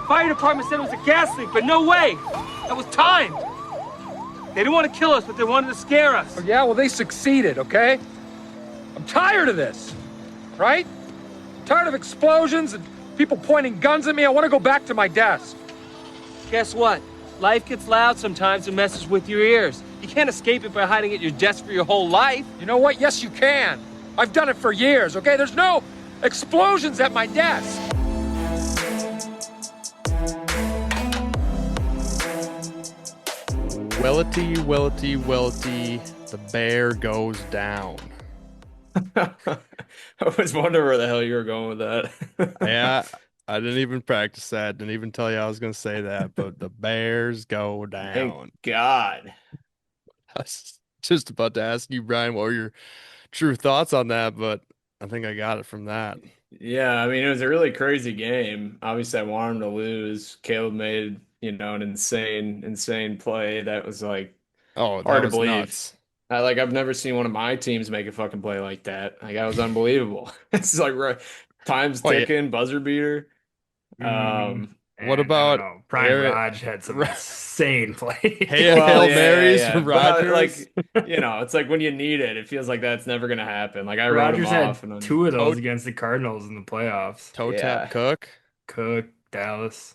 fire department said it was a gas leak, but no way. That was timed. They didn't want to kill us, but they wanted to scare us. Oh, yeah, well, they succeeded, okay? I'm tired of this, right? Tired of explosions and people pointing guns at me. I want to go back to my desk. Guess what? Life gets loud sometimes and messes with your ears. You can't escape it by hiding at your desk for your whole life. You know what? Yes, you can. I've done it for years, okay? There's no explosions at my desk. Willity, the bear goes down. I was wondering where the hell you were going with that. Yeah, I didn't even practice that. Didn't even tell you I was going to say that, but the bears go down. Thank God. I was just about to ask you, Brian, what were your true thoughts on that, but I think I got it from that. Yeah, I mean, it was a really crazy game. Obviously, I wanted him to lose. Caleb made, an insane play that was like Oh, that hard to was believe. nuts. I've never seen one of my teams make a fucking play like that. Like, that was unbelievable. It's like time's Oh, yeah. ticking, buzzer beater. What about Brian Raj had some insane plays. Hail Marys from But, Rodgers? it's like when you need it, it feels like that's never gonna happen. Like I wrote him Rodgers off had and two of those against the Cardinals in the playoffs. Toe Yeah. tap Cook? Cook, Dallas,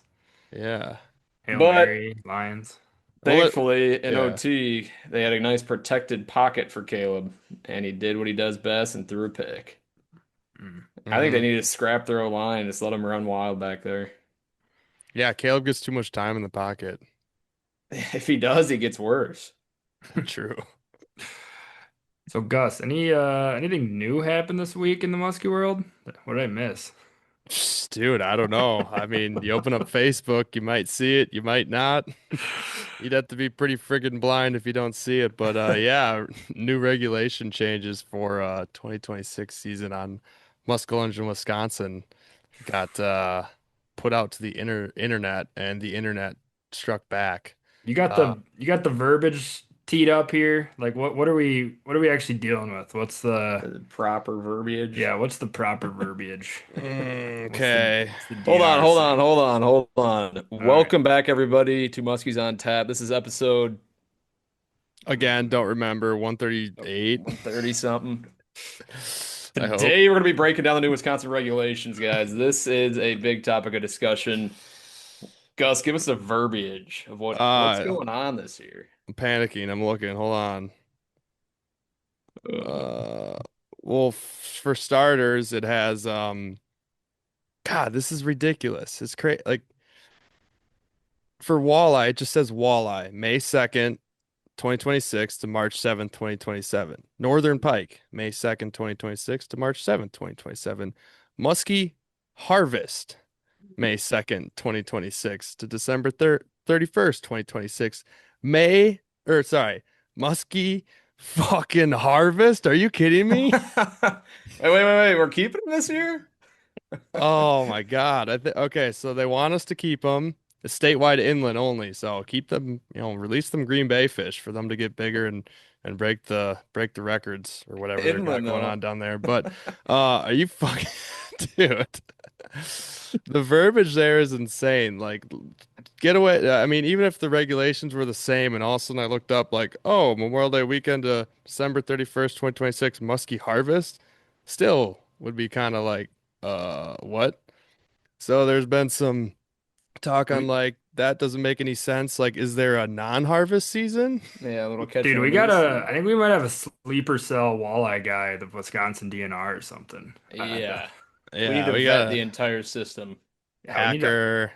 Yeah. Hail But- Mary, Lions. Thankfully, in yeah. OT, they had a nice protected pocket for Caleb, and he did what he does best and threw a pick. I think they need to scrap their O-line and just let him run wild back there. Yeah, Caleb gets too much time in the pocket. If he does, he gets worse. True. So Gus, anything new happened this week in the Muskie world? What did I miss? Dude, I don't know. I mean, you open up Facebook, you might see it, you might not. You'd have to be pretty friggin' blind if you don't see it. But yeah, new regulation changes for 2026 season on Muskelungen, Wisconsin got put out to the internet, and the internet struck back. You got the verbiage teed up here. Like what are we actually dealing with? What's the Proper verbiage. what's the proper verbiage? Okay. What's the Hold DRC? on. Welcome back, everybody, to Muskies on Tap. This is episode Again, don't remember 138. 30 something. I hope. Today we're going to be breaking down the new Wisconsin regulations, guys. This is a big topic of discussion. Gus, give us the verbiage of what's going on this year. I'm panicking. I'm looking. Hold on. Well, for starters, it has God, this is ridiculous. It's crazy. Like for walleye, it just says walleye, May 2nd, 2026 to March 7th, 2027. Northern pike, May 2nd, 2026 to March 7th, 2027. Muskie harvest, May 2nd, 2026 to December 31st, 2026. Muskie fucking harvest? Are you kidding me? Wait. We're keeping them this year? Oh my God. Okay, so they want us to keep them. It's statewide inland only, so keep them, release them Green Bay fish for them to get bigger and break the records or whatever they're got going on down there. But are you fucking dude? The verbiage there is insane. Like, get away. I mean, even if the regulations were the same, and all of a sudden I looked up, like, oh, Memorial Day weekend to December 31st, 2026, muskie harvest, still would be kind of like, what? So there's been some talk on like that doesn't make any sense. Like, is there a non-harvest season? Yeah, a little catch. Dude, I think we might have a sleeper cell walleye guy, the Wisconsin DNR or something. Yeah. Yeah, We need to vet got the entire system. Yeah, we need to hacker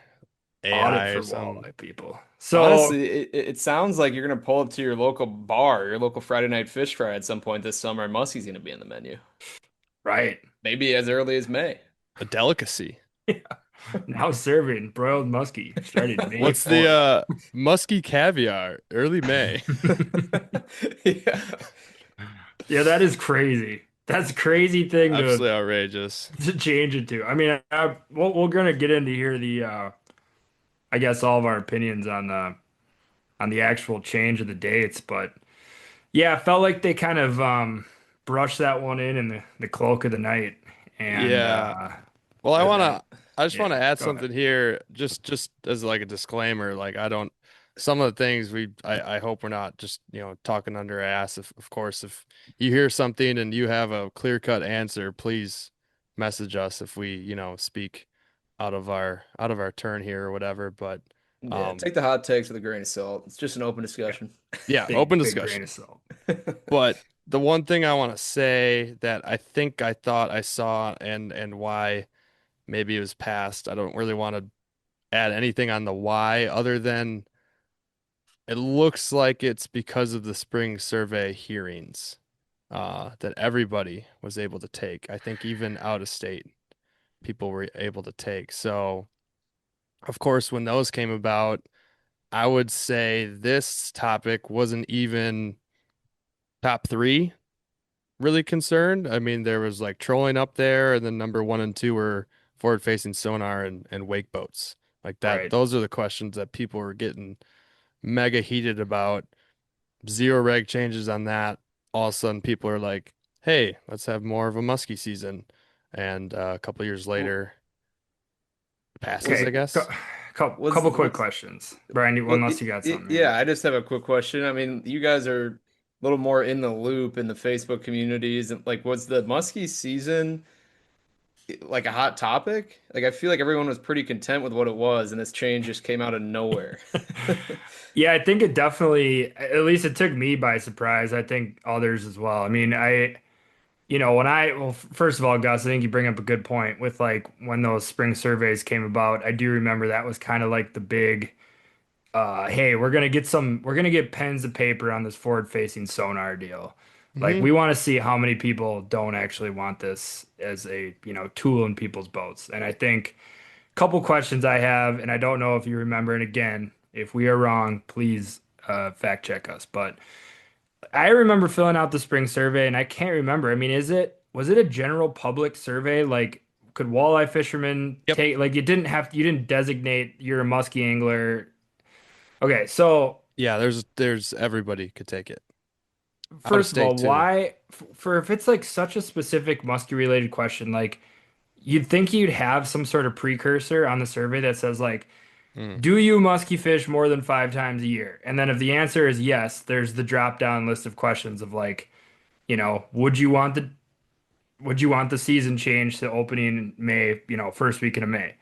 AI audit or for something. walleye people. So Honestly, it sounds like you're going to pull up to your local bar, your local Friday night fish fry at some point this summer, and muskie's going to be in the menu. right. Maybe as early as May. A delicacy. Now serving broiled muskie starting May What's 4th. the muskie caviar? Early May. Yeah. Yeah, that is crazy. That's a crazy thing Absolutely outrageous. to change it to. I mean, we're gonna get into here I guess all of our opinions on the actual change of the dates, but yeah, I felt like they kind of brushed that one in the cloak of the night. And Yeah. Well, I I just want to Yeah, add go ahead. something here, just as like a disclaimer. Like I don't, some of the things I hope we're not just talking under our ass. If of course if you hear something and you have a clear cut answer, please message us if we speak out of our turn here or whatever. But Yeah, um take the hot takes with a grain of salt. It's just an open Yeah, discussion. yeah, open big grain of discussion. salt. But the one thing I want to say that I think I thought I saw and why maybe it was passed. I don't really want to add anything on the why other than it looks like it's because of the spring survey hearings that everybody was able to take. I think even out of state people were able to take. So, of course, when those came about, I would say this topic wasn't even top three really concerned. I mean, there was like trolling up there, and then number one and two were forward facing sonar and wake boats. Like that, Right. those are the questions that people were getting mega heated about. Zero reg changes on that. All of a sudden, people are like, "Hey, let's have more of a muskie season." And a couple years Well, later, passes, I Okay, guess. couple quick what's questions. Brian, well, unless you got something here. yeah, I just have a quick question. I mean, you guys are a little more in the loop in the Facebook communities, and like, was the muskie season like a hot topic? Like, I feel like everyone was pretty content with what it was, and this change just came out of nowhere. Yeah, I think it definitely, at least it took me by surprise. I think others as well. I mean, well, first of all, Gus, I think you bring up a good point with like when those spring surveys came about. I do remember that was kind of like the big, hey, we're gonna get pens and paper on this forward-facing sonar deal. Like Hmm. we want to see how many people don't actually want this as a, tool in people's boats. And I think couple questions I have, and I don't know if you remember, and again, if we are wrong, please fact check us. But I remember filling out the spring survey, and I can't remember. I mean, was it a general public survey? Like, could walleye fishermen Yep. take, like, you didn't designate you're a musky angler. Okay, so Yeah, there's everybody could take it. Out of first of all, state too. why, for if it's like such a specific musky related question, like, you'd think you'd have some sort of precursor on the survey that says, like, Mm. do you musky fish more than 5 times a year? And then if the answer is yes, there's the drop down list of questions of like, would you want the season change to opening in May, first weekend of May?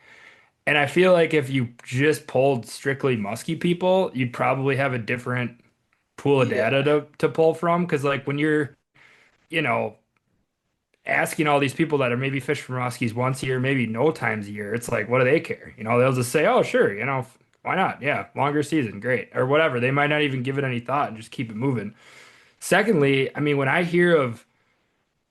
And I feel like if you just polled strictly musky people, you'd probably have a different pool of data Yeah. to pull from. Because like when you're, you know, asking all these people that are maybe fish for muskies once a year, maybe no times a year, it's like, what do they care? They'll just say, oh, sure, why not? Yeah, longer season, great, or whatever. They might not even give it any thought and just keep it moving. Secondly, I mean, when I hear of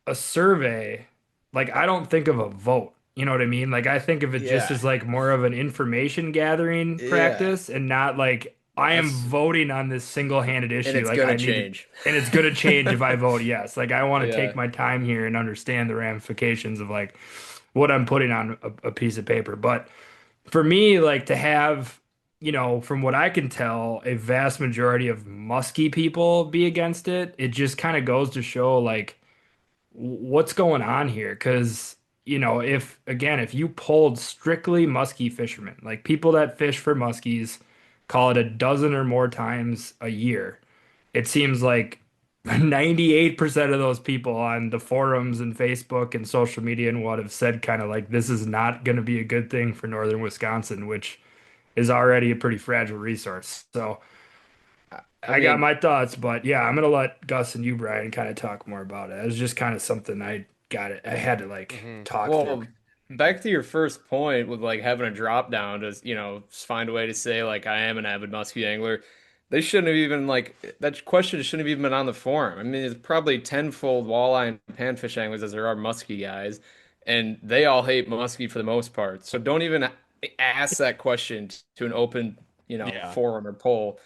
a survey, like I don't think of a vote. You know what I mean? Like I think of it just Yeah. as like more of an information gathering Yeah. practice and not like I am That's voting on this single-handed and issue. it's Like gonna I need to, change. and it's gonna change if I vote yes. Like I want to take Yeah. my time here and understand the ramifications of like what I'm putting on a piece of paper. But for me, like to have, from what I can tell, a vast majority of musky people be against it, it just kind of goes to show like what's going on here. Because, if you pulled strictly musky fishermen, like people that fish for muskies, call it a dozen or more times a year, it seems like 98% of those people on the forums and Facebook and social media and what have said kind of like this is not going to be a good thing for northern Wisconsin, which is already a pretty fragile resource. So I I got mean, my thoughts, but yeah, I'm gonna let Gus and you, Brian, kind of talk more about it. It was just kind of something I had to like Hmm. talk through. well, back to your first point with like having a drop down to, just find a way to say like I am an avid muskie angler. They shouldn't have even like that question shouldn't have even been on the forum. I mean, there's probably tenfold walleye and panfish anglers as there are muskie guys, and they all hate muskie for the most part. So don't even ask that question to an open, Yeah. forum or poll.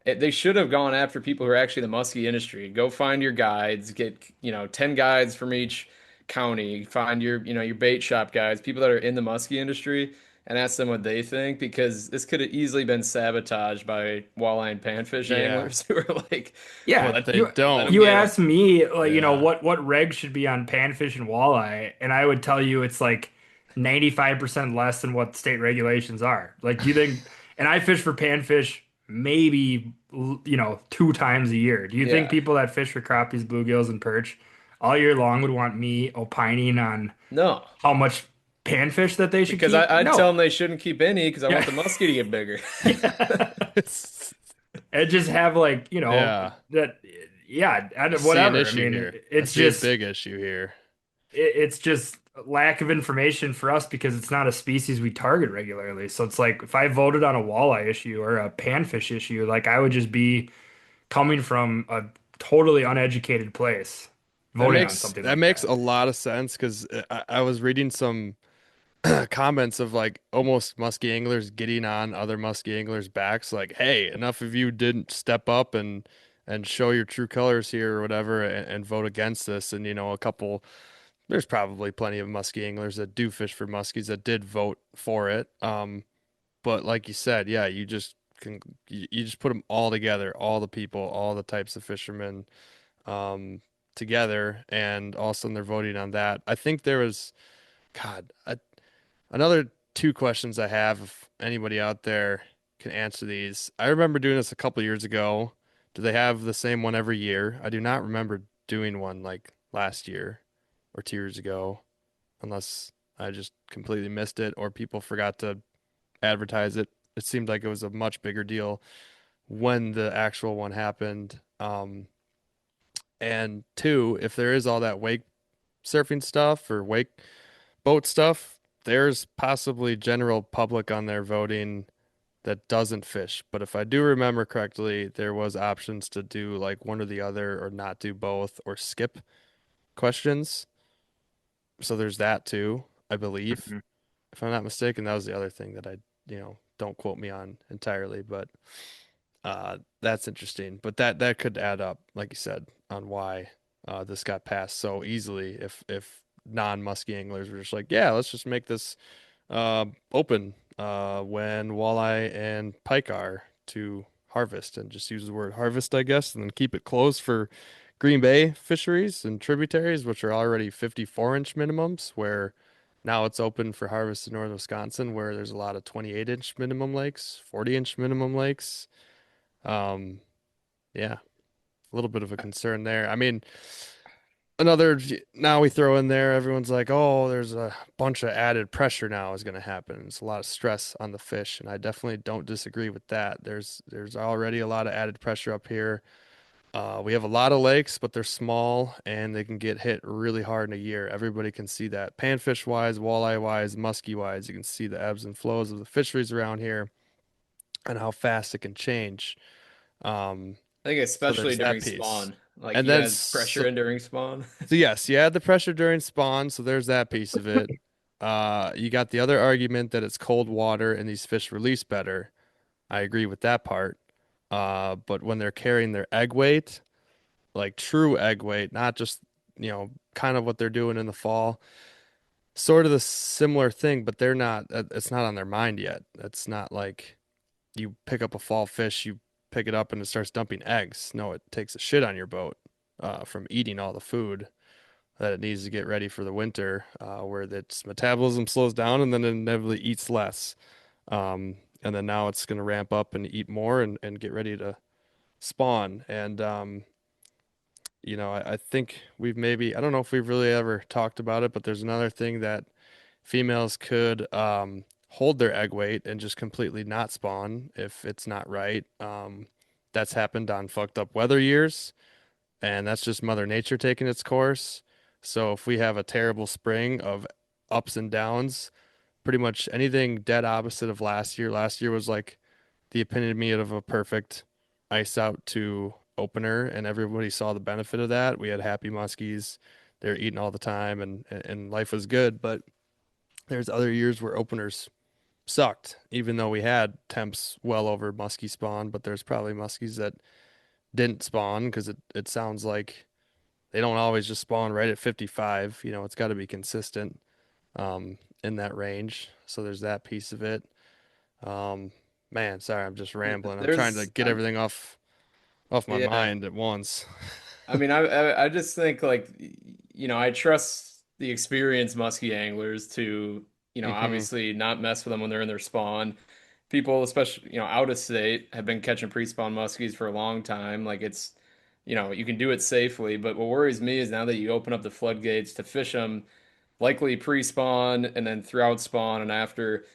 They should have gone after people who are actually in the muskie industry. Go find your guides, get, 10 guides from each county, find your bait shop guys, people that are in the muskie industry, and ask them what they think because this could have easily been sabotaged by walleye and panfish Yeah. anglers who are like, Yeah, But they let them don't. you get them. asked me like Yeah. what reg should be on panfish and walleye, and I would tell you it's like 95% less than what state regulations are. Like, do you think, and I fish for panfish maybe, 2 times a year. Do you think Yeah. people that fish for crappies, bluegills, and perch all year long would want me opining on No. how much panfish that they should Because keep? I'd tell No. them they shouldn't keep any because I want Yeah. the muskie to get bigger. Yeah. It's, And just have like, yeah, that, yeah, I see an whatever. I issue mean, here. I it's see a just, big issue here. it's just lack of information for us because it's not a species we target regularly. So it's like if I voted on a walleye issue or a panfish issue, like I would just be coming from a totally uneducated place voting on something That like makes that. a lot of sense because I was reading some comments of like almost musky anglers getting on other musky anglers' backs, like, "Hey, enough of you didn't step up and show your true colors here or whatever, and vote against this." And a couple, there's probably plenty of musky anglers that do fish for muskies that did vote for it. But like you said, yeah, you just put them all together, all the people, all the types of fishermen, um, together, and all of a sudden they're voting on that. I think there was, God, another two questions I have. If anybody out there can answer these, I remember doing this a couple years ago. Do they have the same one every year? I do not remember doing one like last year or 2 years ago, unless I just completely missed it or people forgot to advertise it. It seemed like it was a much bigger deal when the actual one happened. And two, if there is all that wake surfing stuff or wake boat stuff, there's possibly general public on there voting that doesn't fish. But if I do remember correctly, there was options to do like one or the other or not do both or skip questions. So there's that too, I believe. Mhm. If I'm not mistaken, that was the other thing that don't quote me on entirely, but that's interesting. But that could add up, like you said, on why this got passed so easily. If non-musky anglers were just like, yeah, let's just make this open when walleye and pike are to harvest, and just use the word harvest, I guess, and then keep it closed for Green Bay fisheries and tributaries, which are already 54-inch minimums, where now it's open for harvest in northern Wisconsin, where there's a lot of 28-inch minimum lakes, 40-inch minimum lakes. Um, yeah, a little bit of a concern there. I mean, now we throw in there, everyone's like, oh, there's a bunch of added pressure now is going to happen. It's a lot of stress on the fish, and I definitely don't disagree with that. There's already a lot of added pressure up here. We have a lot of lakes, but they're small and they can get hit really hard in a year. Everybody can see that. Panfish wise, walleye wise, muskie wise, you can see the ebbs and flows of the fisheries around here and how fast it can change. Um, I think so especially there's that during piece. spawn. Like And you then add pressure in during spawn. so yes, you had the pressure during spawn, so there's that piece of it. You got the other argument that it's cold water and these fish release better. I agree with that part. But when they're carrying their egg weight, like true egg weight, not just, kind of what they're doing in the fall, sort of the similar thing, but they're not, it's not on their mind yet. It's not like you pick up a fall fish, you pick it up and it starts dumping eggs. No, it takes a shit on your boat, from eating all the food that it needs to get ready for the winter, where its metabolism slows down and then it inevitably eats less. And then now it's going to ramp up and eat more and get ready to spawn. And, I think I don't know if we've really ever talked about it, but there's another thing that females could hold their egg weight and just completely not spawn if it's not right. That's happened on fucked up weather years, and that's just Mother Nature taking its course. So if we have a terrible spring of ups and downs, pretty much anything dead opposite of last year was like the epitome of a perfect ice out to opener, and everybody saw the benefit of that. We had happy muskies. They're eating all the time and life was good. But there's other years where openers sucked, even though we had temps well over muskie spawn, but there's probably muskies that didn't spawn because it sounds like they don't always just spawn right at 55. It's got to be consistent in that range. So there's that piece of it. Um, Man, sorry, I'm just rambling. I'm trying to There's, get everything off my yeah. mind at once. I mean, I just think like, I trust the experienced musky anglers to Hmm. obviously not mess with them when they're in their spawn. People, especially, out of state, have been catching pre-spawn muskies for a long time. Like you can do it safely. But what worries me is now that you open up the floodgates to fish them, likely pre-spawn and then throughout spawn and after,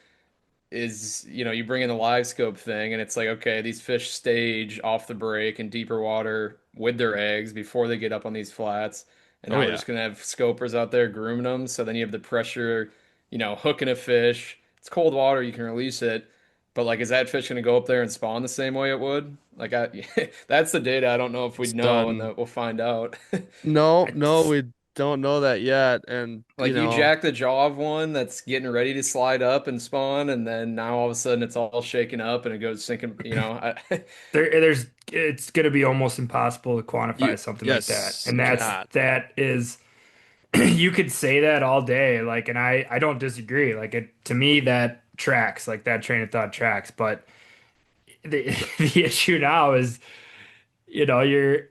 is you bring in the live scope thing and it's like, okay, these fish stage off the break in deeper water with their eggs before they get up on these flats, and Oh now we're yeah. just gonna have scopers out there grooming them, so then you have the pressure, hooking a fish. It's cold water, you can release it, but like, is that fish gonna go up there and spawn the same way it would? Like, that's the data I don't know if It's we'd know, and done. that we'll find out. No, I no, just, we don't know that yet. And Like, you jack the jaw of one that's getting ready to slide up and spawn, and then now all of a sudden it's all shaken up and it goes sinking. there's it's going to be almost impossible to quantify something like that. yes, And you that's cannot. that is you could say that all day, like, and I don't disagree. Like, it to me that tracks, like that train of thought tracks. But the the issue now is, you're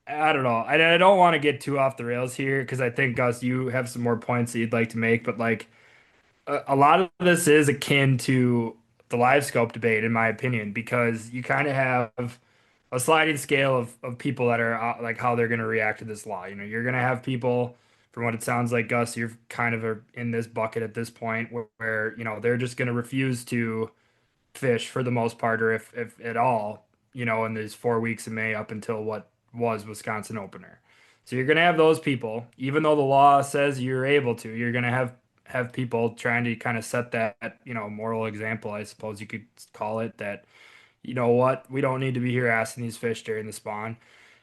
I don't know. I don't want to get too off the rails here because I think, Gus, you have some more points that you'd like to make, but like a lot of this is akin to the live scope debate, in my opinion, because you kind of have a sliding scale of people that are like how they're going to react to this law. You're going to have people, from what it sounds like, Gus, you're kind of in this bucket at this point where they're just going to refuse to fish for the most part, or if at all, in these 4 weeks of May up until what was Wisconsin opener. So you're going to have those people, even though the law says you're able to, you're going to have people trying to kind of set that, moral example, I suppose you could call it, that, what, we don't need to be here asking these fish during the spawn.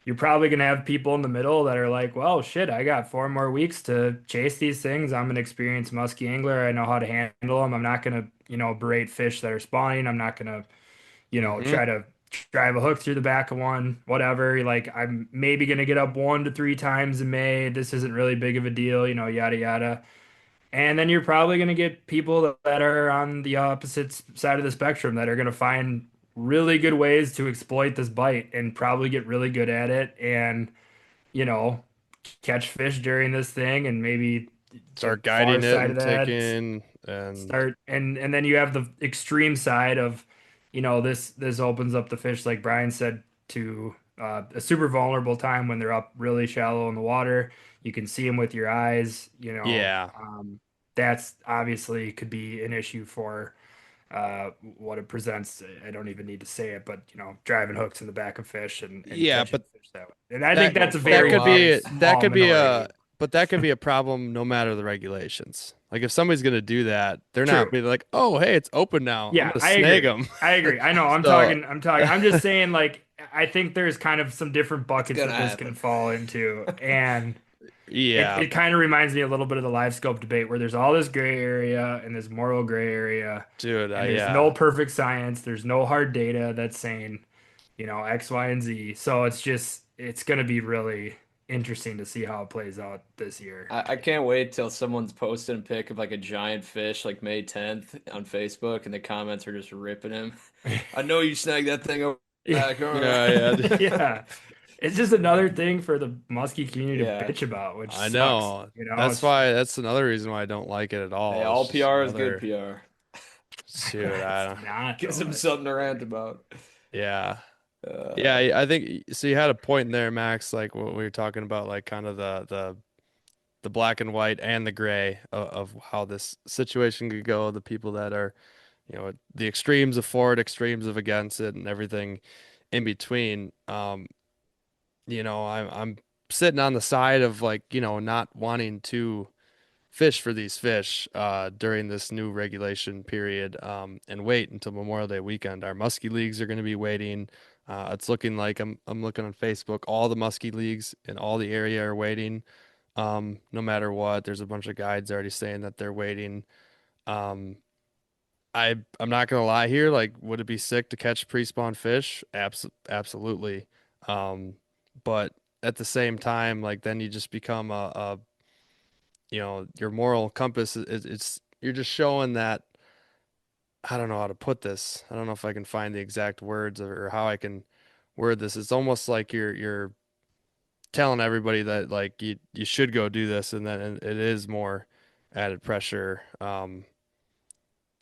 You're probably going to have people in the middle that are like, well, shit, I got 4 more weeks to chase these things. I'm an experienced musky angler. I know how to handle them. I'm not going to, berate fish that are spawning. I'm not going to, Hmm. try to drive a hook through the back of one, whatever. Like, I'm maybe going to get up 1 to 3 times in May. This isn't really big of a deal, yada, yada. And then you're probably going to get people that are on the opposite side of the spectrum that are going to find really good ways to exploit this bite and probably get really good at it and, you know, catch fish during this thing. And maybe the Start far guiding it side of and that taking and start, and then you have the extreme side of, this opens up the fish, like Brian said, to a super vulnerable time when they're up really shallow in the water. You can see them with your eyes. yeah. That's obviously could be an issue for what it presents. I don't even need to say it, but driving hooks in the back of fish and Yeah, catching but fish that way. And I think that that's a that very, could very be small minority. that could be a problem no matter the regulations. Like if somebody's gonna do that, they're not True. be like, "Oh, hey, it's open now. I'm Yeah, gonna I snag agree. them." I agree. I know. I'm So, talking. I'm talking. I'm just saying, like, I think there's kind of some different It's buckets gonna that this can happen. fall into, and it yeah, kind of reminds me a little bit of the live scope debate, where there's all this gray area and this moral gray area, dude, and there's no yeah. perfect science. There's no hard data that's saying, X, Y, and Z. So it's going to be really interesting to see how it plays out this year. I can't wait till someone's posting a pic of like a giant fish like May 10th on Facebook and the comments are just ripping him. I know you snagged that thing over the Yeah. back. Yeah, yeah. Yeah. It's just another thing for the muskie community to Yeah. bitch about, which I sucks. know. It's just, That's another reason why I don't like it at Hey, all. It's all just PR is good another PR. shoot, I it's don't, not Gives though. him something to rant about. yeah. Yeah, Uh, I think so you had a point in there, Max, like what we were talking about, like kind of the black and white and the gray of how this situation could go, the people that are, the extremes of for it, extremes of against it, and everything in between. I'm sitting on the side of like, not wanting to fish for these fish during this new regulation period and wait until Memorial Day weekend. Our muskie leagues are going to be waiting. It's looking like I'm looking on Facebook, all the muskie leagues in all the area are waiting. No matter what, there's a bunch of guides already saying that they're waiting. Um, I'm not gonna lie here. Like, would it be sick to catch pre-spawn fish? Absolutely. Um, but at the same time, like then you just become your moral compass it's you're just showing that I don't know how to put this. I don't know if I can find the exact words or how I can word this. It's almost like you're telling everybody that like you should go do this and then it is more added pressure.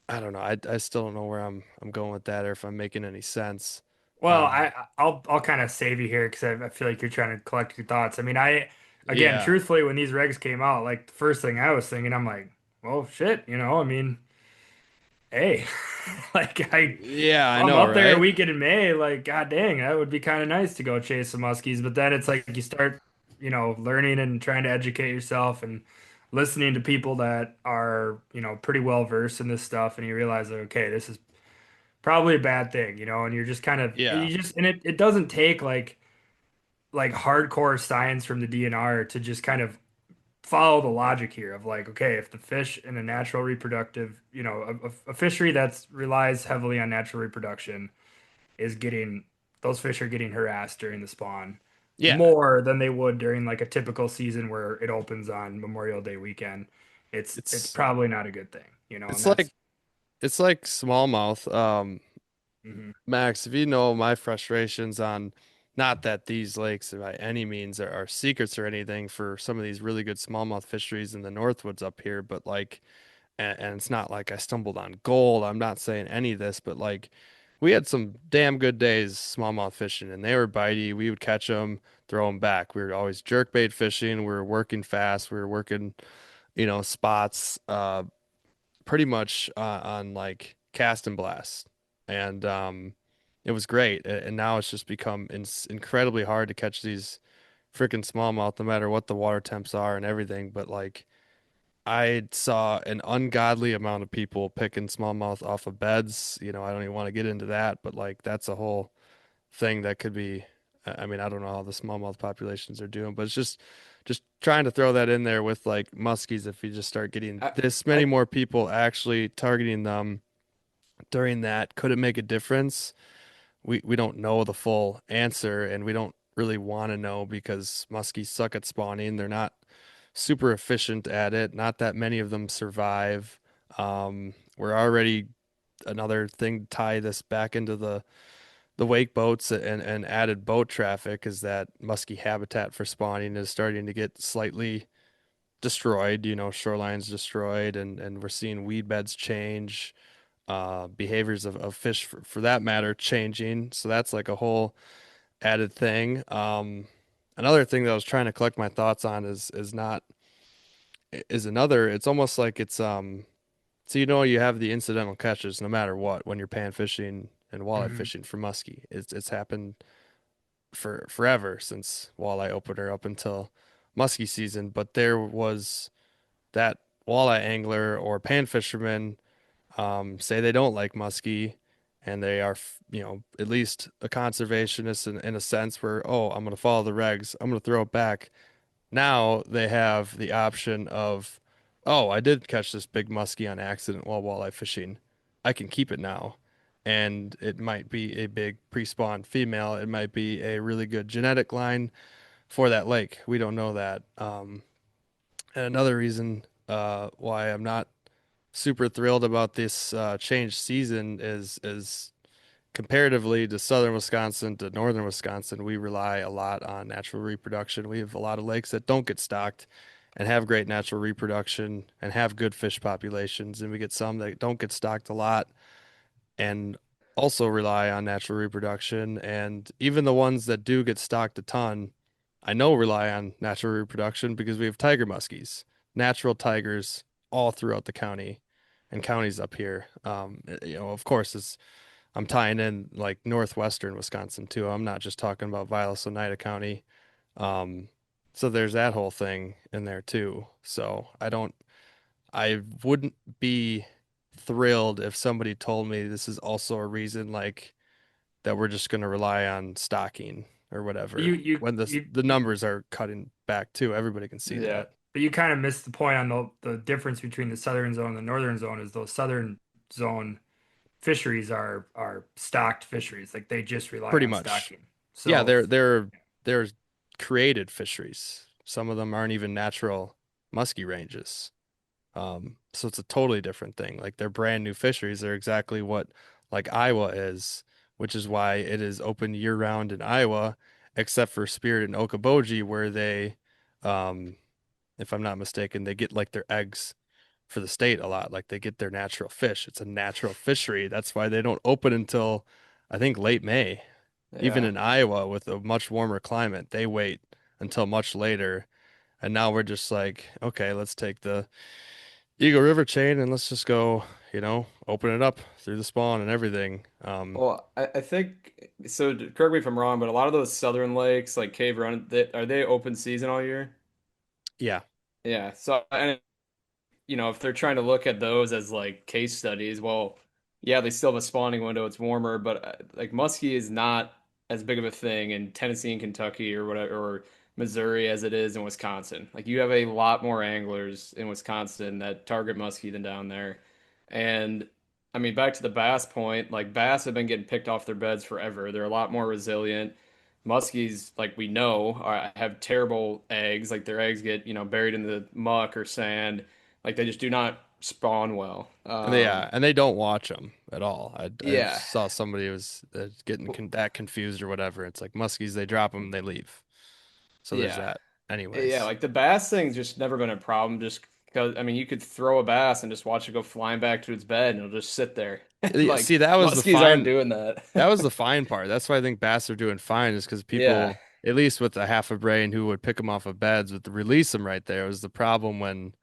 I don't know. I still don't know where I'm going with that or if I'm making any sense. Well, Um, I'll kind of save you here because I feel like you're trying to collect your thoughts. I mean, again, yeah. truthfully, when these regs came out, like the first thing I was thinking, I'm like, well, shit, I mean, hey, like Yeah, I I'm know, up there a right? weekend in May, like, god dang, that would be kind of nice to go chase some muskies. But then it's like you start, learning and trying to educate yourself and listening to people that are, pretty well versed in this stuff, and you realize that okay, this is probably a bad thing, and you're just kind of Yeah. and it doesn't take like hardcore science from the DNR to just kind of follow the logic here of like, okay, if the fish in a natural reproductive, a fishery that's relies heavily on natural reproduction is getting those fish are getting harassed during the spawn Yeah. more than they would during like a typical season where it opens on Memorial Day weekend. It's It's probably not a good thing, and it's like that's it's like smallmouth. mhm, Max, if you know my frustrations on not that these lakes by any means are secrets or anything for some of these really good smallmouth fisheries in the Northwoods up here, but like and it's not like I stumbled on gold. I'm not saying any of this, but like we had some damn good days smallmouth fishing and they were bitey. We would catch them, throw them back. We were always jerkbait fishing. We were working fast. We were working, spots pretty much on like cast and blast. And it was great. And now it's just become incredibly hard to catch these freaking smallmouth no matter what the water temps are and everything. But like I saw an ungodly amount of people picking smallmouth off of beds. I don't even want to get into that, but like that's a whole thing that could be. I mean, I don't know how the smallmouth populations are doing, but it's just trying to throw that in there with like muskies. If you just start getting I, this many I more people actually targeting them during that, could it make a difference? We don't know the full answer, and we don't really want to know because muskies suck at spawning. They're not super efficient at it. Not that many of them survive. We're already another thing to tie this back into the wake boats and added boat traffic is that muskie habitat for spawning is starting to get slightly destroyed. Shorelines destroyed, and we're seeing weed beds change, behaviors of fish for that matter changing. So that's like a whole added thing. Another thing that I was trying to collect my thoughts on is not is another. It's almost like it's so you have the incidental catches no matter what when you're pan fishing and walleye mhm. fishing for muskie. It's happened for forever since walleye opener up until muskie season. But there was that walleye angler or pan fisherman say they don't like muskie and they are, at least a conservationist in a sense where, oh, I'm going to follow the regs. I'm going to throw it back. Now they have the option of, oh, I did catch this big muskie on accident while walleye fishing. I can keep it now. And it might be a big pre-spawn female. It might be a really good genetic line for that lake. We don't know that. And another reason why I'm not super thrilled about this changed season is comparatively to southern Wisconsin to northern Wisconsin, we rely a lot on natural reproduction. We have a lot of lakes that don't get stocked and have great natural reproduction and have good fish populations, and we get some that don't get stocked a lot and also rely on natural reproduction. And even the ones that do get stocked a ton, I know rely on natural reproduction because we have tiger muskies, natural tigers all throughout the county and counties up here. Of course, I'm tying in like northwestern Wisconsin too. I'm not just talking about Vilas Oneida County. Um, so there's that whole thing in there too. So I wouldn't be thrilled if somebody told me this is also a reason like that we're just going to rely on stocking or You whatever you when the you numbers are cutting back too. Everybody can see yeah. that. But you kind of missed the point on the difference between the southern zone and the northern zone is those southern zone fisheries are stocked fisheries. Like they just rely Pretty on much. stocking. Yeah, So they're created fisheries. Some of them aren't even natural musky ranges. So it's a totally different thing. Like they're brand new fisheries. They're exactly what like Iowa is, which is why it is open year round in Iowa, except for Spirit and Okoboji, where they, um, if I'm not mistaken, they get like their eggs for the state a lot. Like they get their natural fish. It's a natural fishery. That's why they don't open until I think late May. Even Yeah. in Iowa with a much warmer climate, they wait until much later. And now we're just like, okay, let's take the Eagle River chain and let's just go, open it up through the spawn and everything. Well, I think so. Correct me if I'm wrong, but a lot of those southern lakes, like Cave Run, are they open season all year? Yeah. Yeah. So, and if they're trying to look at those as like case studies, well, yeah, they still have a spawning window. It's warmer, but like muskie is not as big of a thing in Tennessee and Kentucky or whatever, or Missouri as it is in Wisconsin. Like you have a lot more anglers in Wisconsin that target muskie than down there. And I mean, back to the bass point, like bass have been getting picked off their beds forever. They're a lot more resilient. Muskies, like we know, have terrible eggs. Like their eggs get, buried in the muck or sand. Like they just do not spawn well. And they don't watch them at all. I Yeah. saw somebody was getting that confused or whatever. It's like muskies, they drop them, they leave. So there's Yeah. that. Yeah, Anyways, like the bass thing's just never been a problem just because I mean you could throw a bass and just watch it go flying back to its bed and it'll just sit there. Like See, that was the muskies aren't fine. doing that. That was the fine part. That's why I think bass are doing fine, is because Yeah. people, at least with a half a brain, who would pick them off of beds, would release them right there. It was the problem when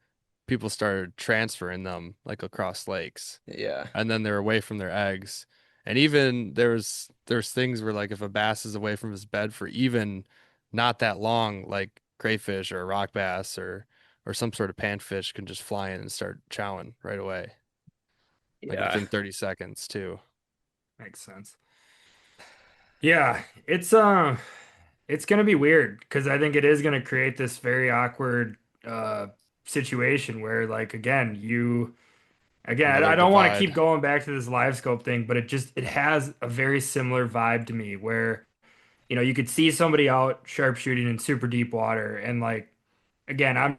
people started transferring them like across lakes, Yeah. and then they're away from their eggs. And even there's things where like if a bass is away from his bed for even not that long, like crayfish or a rock bass or some sort of panfish can just fly in and start chowing right away, like Yeah. within 30 seconds too. Makes sense. Yeah, it's gonna be weird because I think it is gonna create this very awkward uh situation where like again, I Another don't want to keep divide. going back to this live scope thing, but it has a very similar vibe to me where you could see somebody out sharpshooting in super deep water and like again, I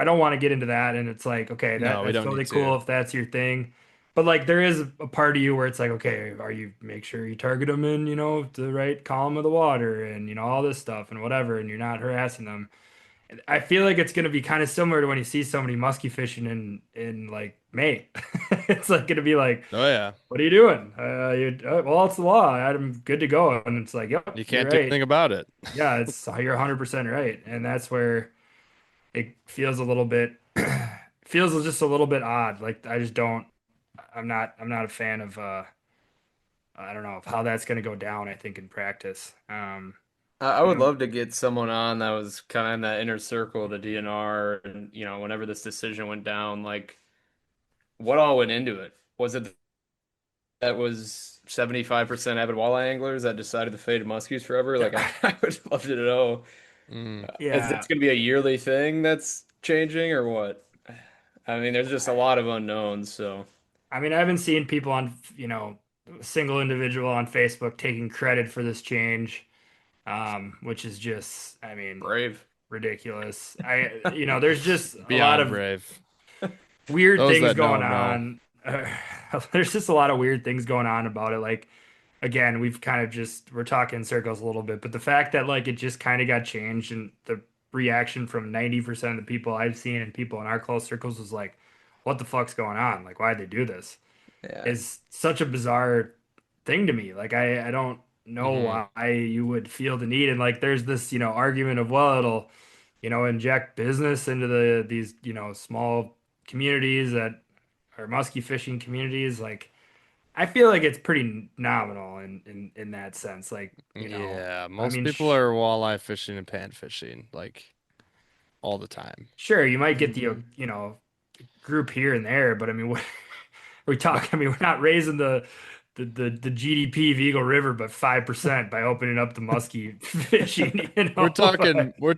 don't want to get into that and it's like okay, No, we that's don't totally need cool to. if that's your thing. But like there is a part of you where it's like okay, are you make sure you target them in, the right column of the water and all this stuff and whatever and you're not harassing them. I feel like it's going to be kind of similar to when you see somebody musky fishing in like May. It's like going to be like, Oh yeah. "What are you doing?" Well, it's the law. I'm good to go. And it's like, "Yep, You you're can't do right. anything about it. Yeah, you're 100% right." And that's where it feels a little bit feels just a little bit odd. Like I just don't. I'm not a fan of I don't know of how that's going to go down. I think in practice. I You would know, love to get someone on that was kind of in that inner circle of the DNR and whenever this decision went down, like what all went into it? Was it that was 75% avid walleye anglers that decided to fade muskies forever? Like I would love to know. Mm. Is yeah. this going to be a yearly thing that's changing or what? I mean, there's just a lot of unknowns, so I mean, I haven't seen people on, single individual on Facebook taking credit for this change, which is just, I mean, brave. ridiculous. There's just a lot Beyond of brave. weird Those things that going know. on. There's just a lot of weird things going on about it. Like, again, we're talking in circles a little bit, but the fact that like it just kind of got changed and the reaction from 90% of the people I've seen and people in our close circles was like, what the fuck's going on? Like, why'd they do this? Yeah. Is such a bizarre thing to me. Like I don't Hmm. know why you would feel the need. And like there's this, argument of well, it'll, inject business into these, small communities that are musky fishing communities. Like I feel like it's pretty nominal in that sense. Like, Yeah, I most mean, people are walleye fishing and pan fishing like all the time. sure, you might get the, Mhm. group here and there, but I mean, we talk. I mean, we're not raising the GDP of Eagle River, but 5% by opening up the muskie fishing. We're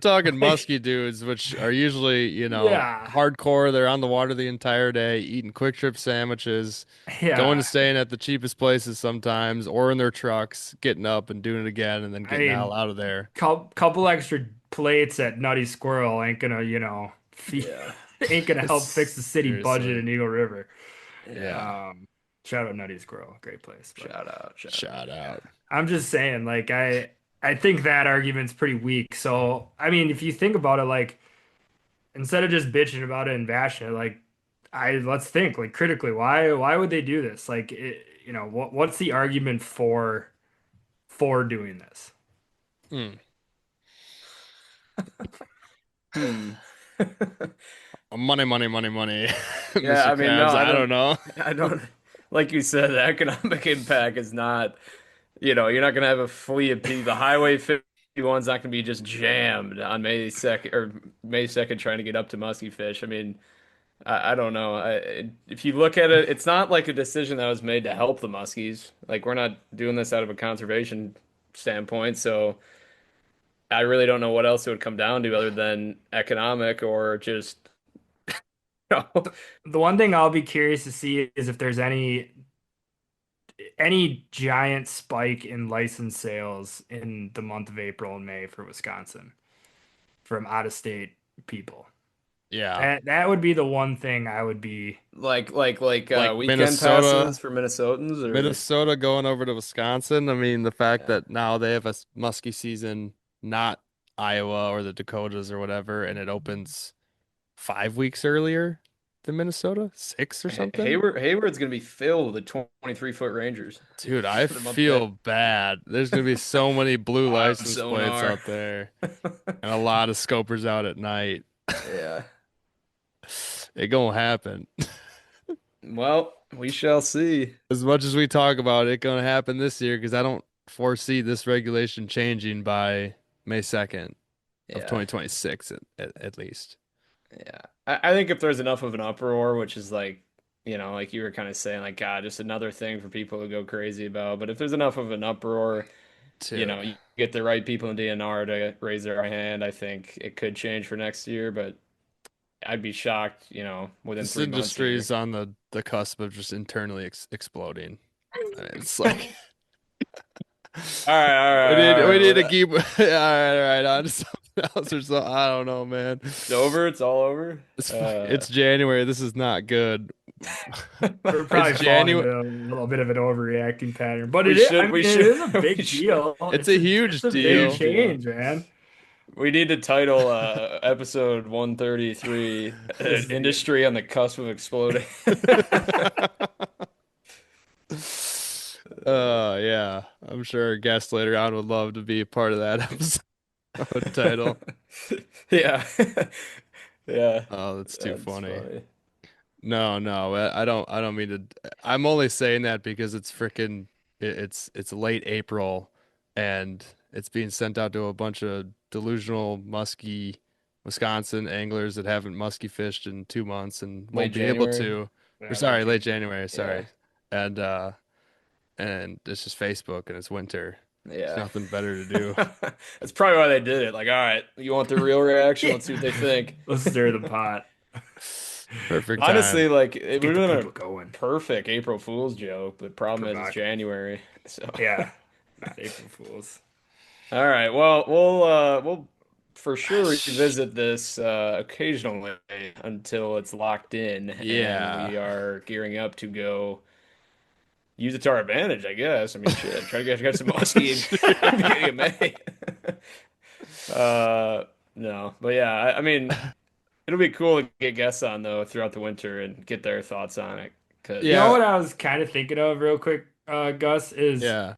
But, talking like, musky dudes, which are usually, yeah, hardcore. They're on the water the entire day, eating quick trip sandwiches, going and yeah. staying at the cheapest places sometimes, or in their trucks, getting up and doing it again, and then I getting the hell mean, out of there. couple extra plates at Nutty Squirrel ain't gonna, Yeah. ain't gonna help fix the city budget Seriously. in Eagle River. Yeah. Yeah. Um, Shout out Nutty Squirrel, great place. But Shout out. Shout out. Shout Yeah. out. I'm just saying, like, I think that argument's pretty weak. So, I mean, if you think about it, like, instead of just bitching about it and bashing it, like let's think like critically. Why would they do this? Like what's the argument for doing this? Hmm. Hmm. Money, money, money, money. Yeah, Mr. I mean, no, Krabs, I don't know. I don't, like you said, the economic impact is not, you're not gonna have a fleet of people. The Highway 51's not gonna be just jammed on May 2nd or May 2nd trying to get up to musky fish. I mean, I don't know. If you look at it, it's not like a decision that was made to help the muskies. Like we're not doing this out of a conservation standpoint, so I really don't know what else it would come down to other than economic or just, you know. The one thing I'll be curious to see is if there's any giant spike in license sales in the month of April and May for Wisconsin from out of state people. Yeah. That would be the one thing I would be. Like Weekend passes Minnesota, for Minnesotans or Minnesota going over to Wisconsin. I mean, the fact yeah. that now they have a muskie season, not Iowa or the Dakotas or whatever, and it opens 5 weeks earlier than Minnesota, 6 or something. Hayward's gonna be filled with 23-foot Rangers Dude, I for the month of April. feel bad. There's gonna be so many blue Wild license plates sonar. out there and a lot of scopers out at night. Yeah. It gonna happen. Well, we shall see. As much as we talk about it gonna happen this year, because I don't foresee this regulation changing by May 2nd of Yeah. 2026 at least. Yeah. I think if there's enough of an uproar, which is like, like you were kind of saying, like, God, just another thing for people to go crazy about. But if there's enough of an uproar, Too. you get the right people in DNR to raise their hand, I think it could change for next year. But I'd be shocked, within This 3 months industry here. is on the cusp of just internally exploding. It's like All right, all we right, need all we right. need to keep all right on to something else or so. I don't know, man. It's over. It's all over. It's January. This is not good. We're probably It's falling January. into a little bit of an overreacting pattern, but we it is. I should, mean, we it should, is a we big should. deal. It's a It's huge a big deal. Huge deal. change, man. We need to title episode 133 This is- Industry on the Cusp of Exploding. Yeah. I'm sure our guest later on would love to be a part of that episode title. Yeah. Yeah. Oh, that's too That's funny. funny. No, no, I don't mean to. I'm only saying that because it's freaking it's late April and it's being sent out to a bunch of delusional musky Wisconsin anglers that haven't musky fished in 2 months and Late won't be able January. to. Or Yeah, sorry, late like, January, Yeah. sorry. And it's just Facebook and it's winter. There's Yeah. nothing better to do. That's probably why they did it. Like, all right, you want the real reaction? Let's see what they think. let's stir the pot. Perfect Honestly, time. like it Get would the have been people a going. perfect April Fool's joke, but problem is it's Provocative. January. So Yeah, not April Fools. all right, well, we'll for sure revisit this occasionally until it's locked in and Yeah. we are gearing up to go use it to our advantage, I guess. I mean, shit, try to get some muskie in beginning of May. No, but yeah, I mean, it'll be cool to get guests on though throughout the winter and get their thoughts on it. You know Yeah. what I was kind of thinking of real quick, Gus, is Yeah.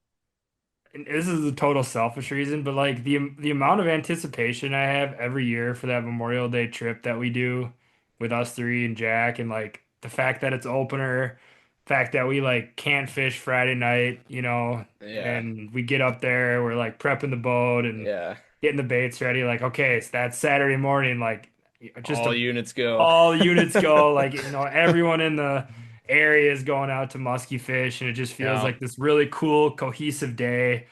and this is a total selfish reason, but like the amount of anticipation I have every year for that Memorial Day trip that we do with us three and Jack, and like the fact that it's opener, fact that we like can't fish Friday night, Yeah, and we get up there, we're like prepping the boat and yeah. getting the baits ready, like okay, so that's Saturday morning, like just All units go. all units go, like everyone in the area is going out to musky fish, and it just feels Yeah. like this really cool, cohesive day.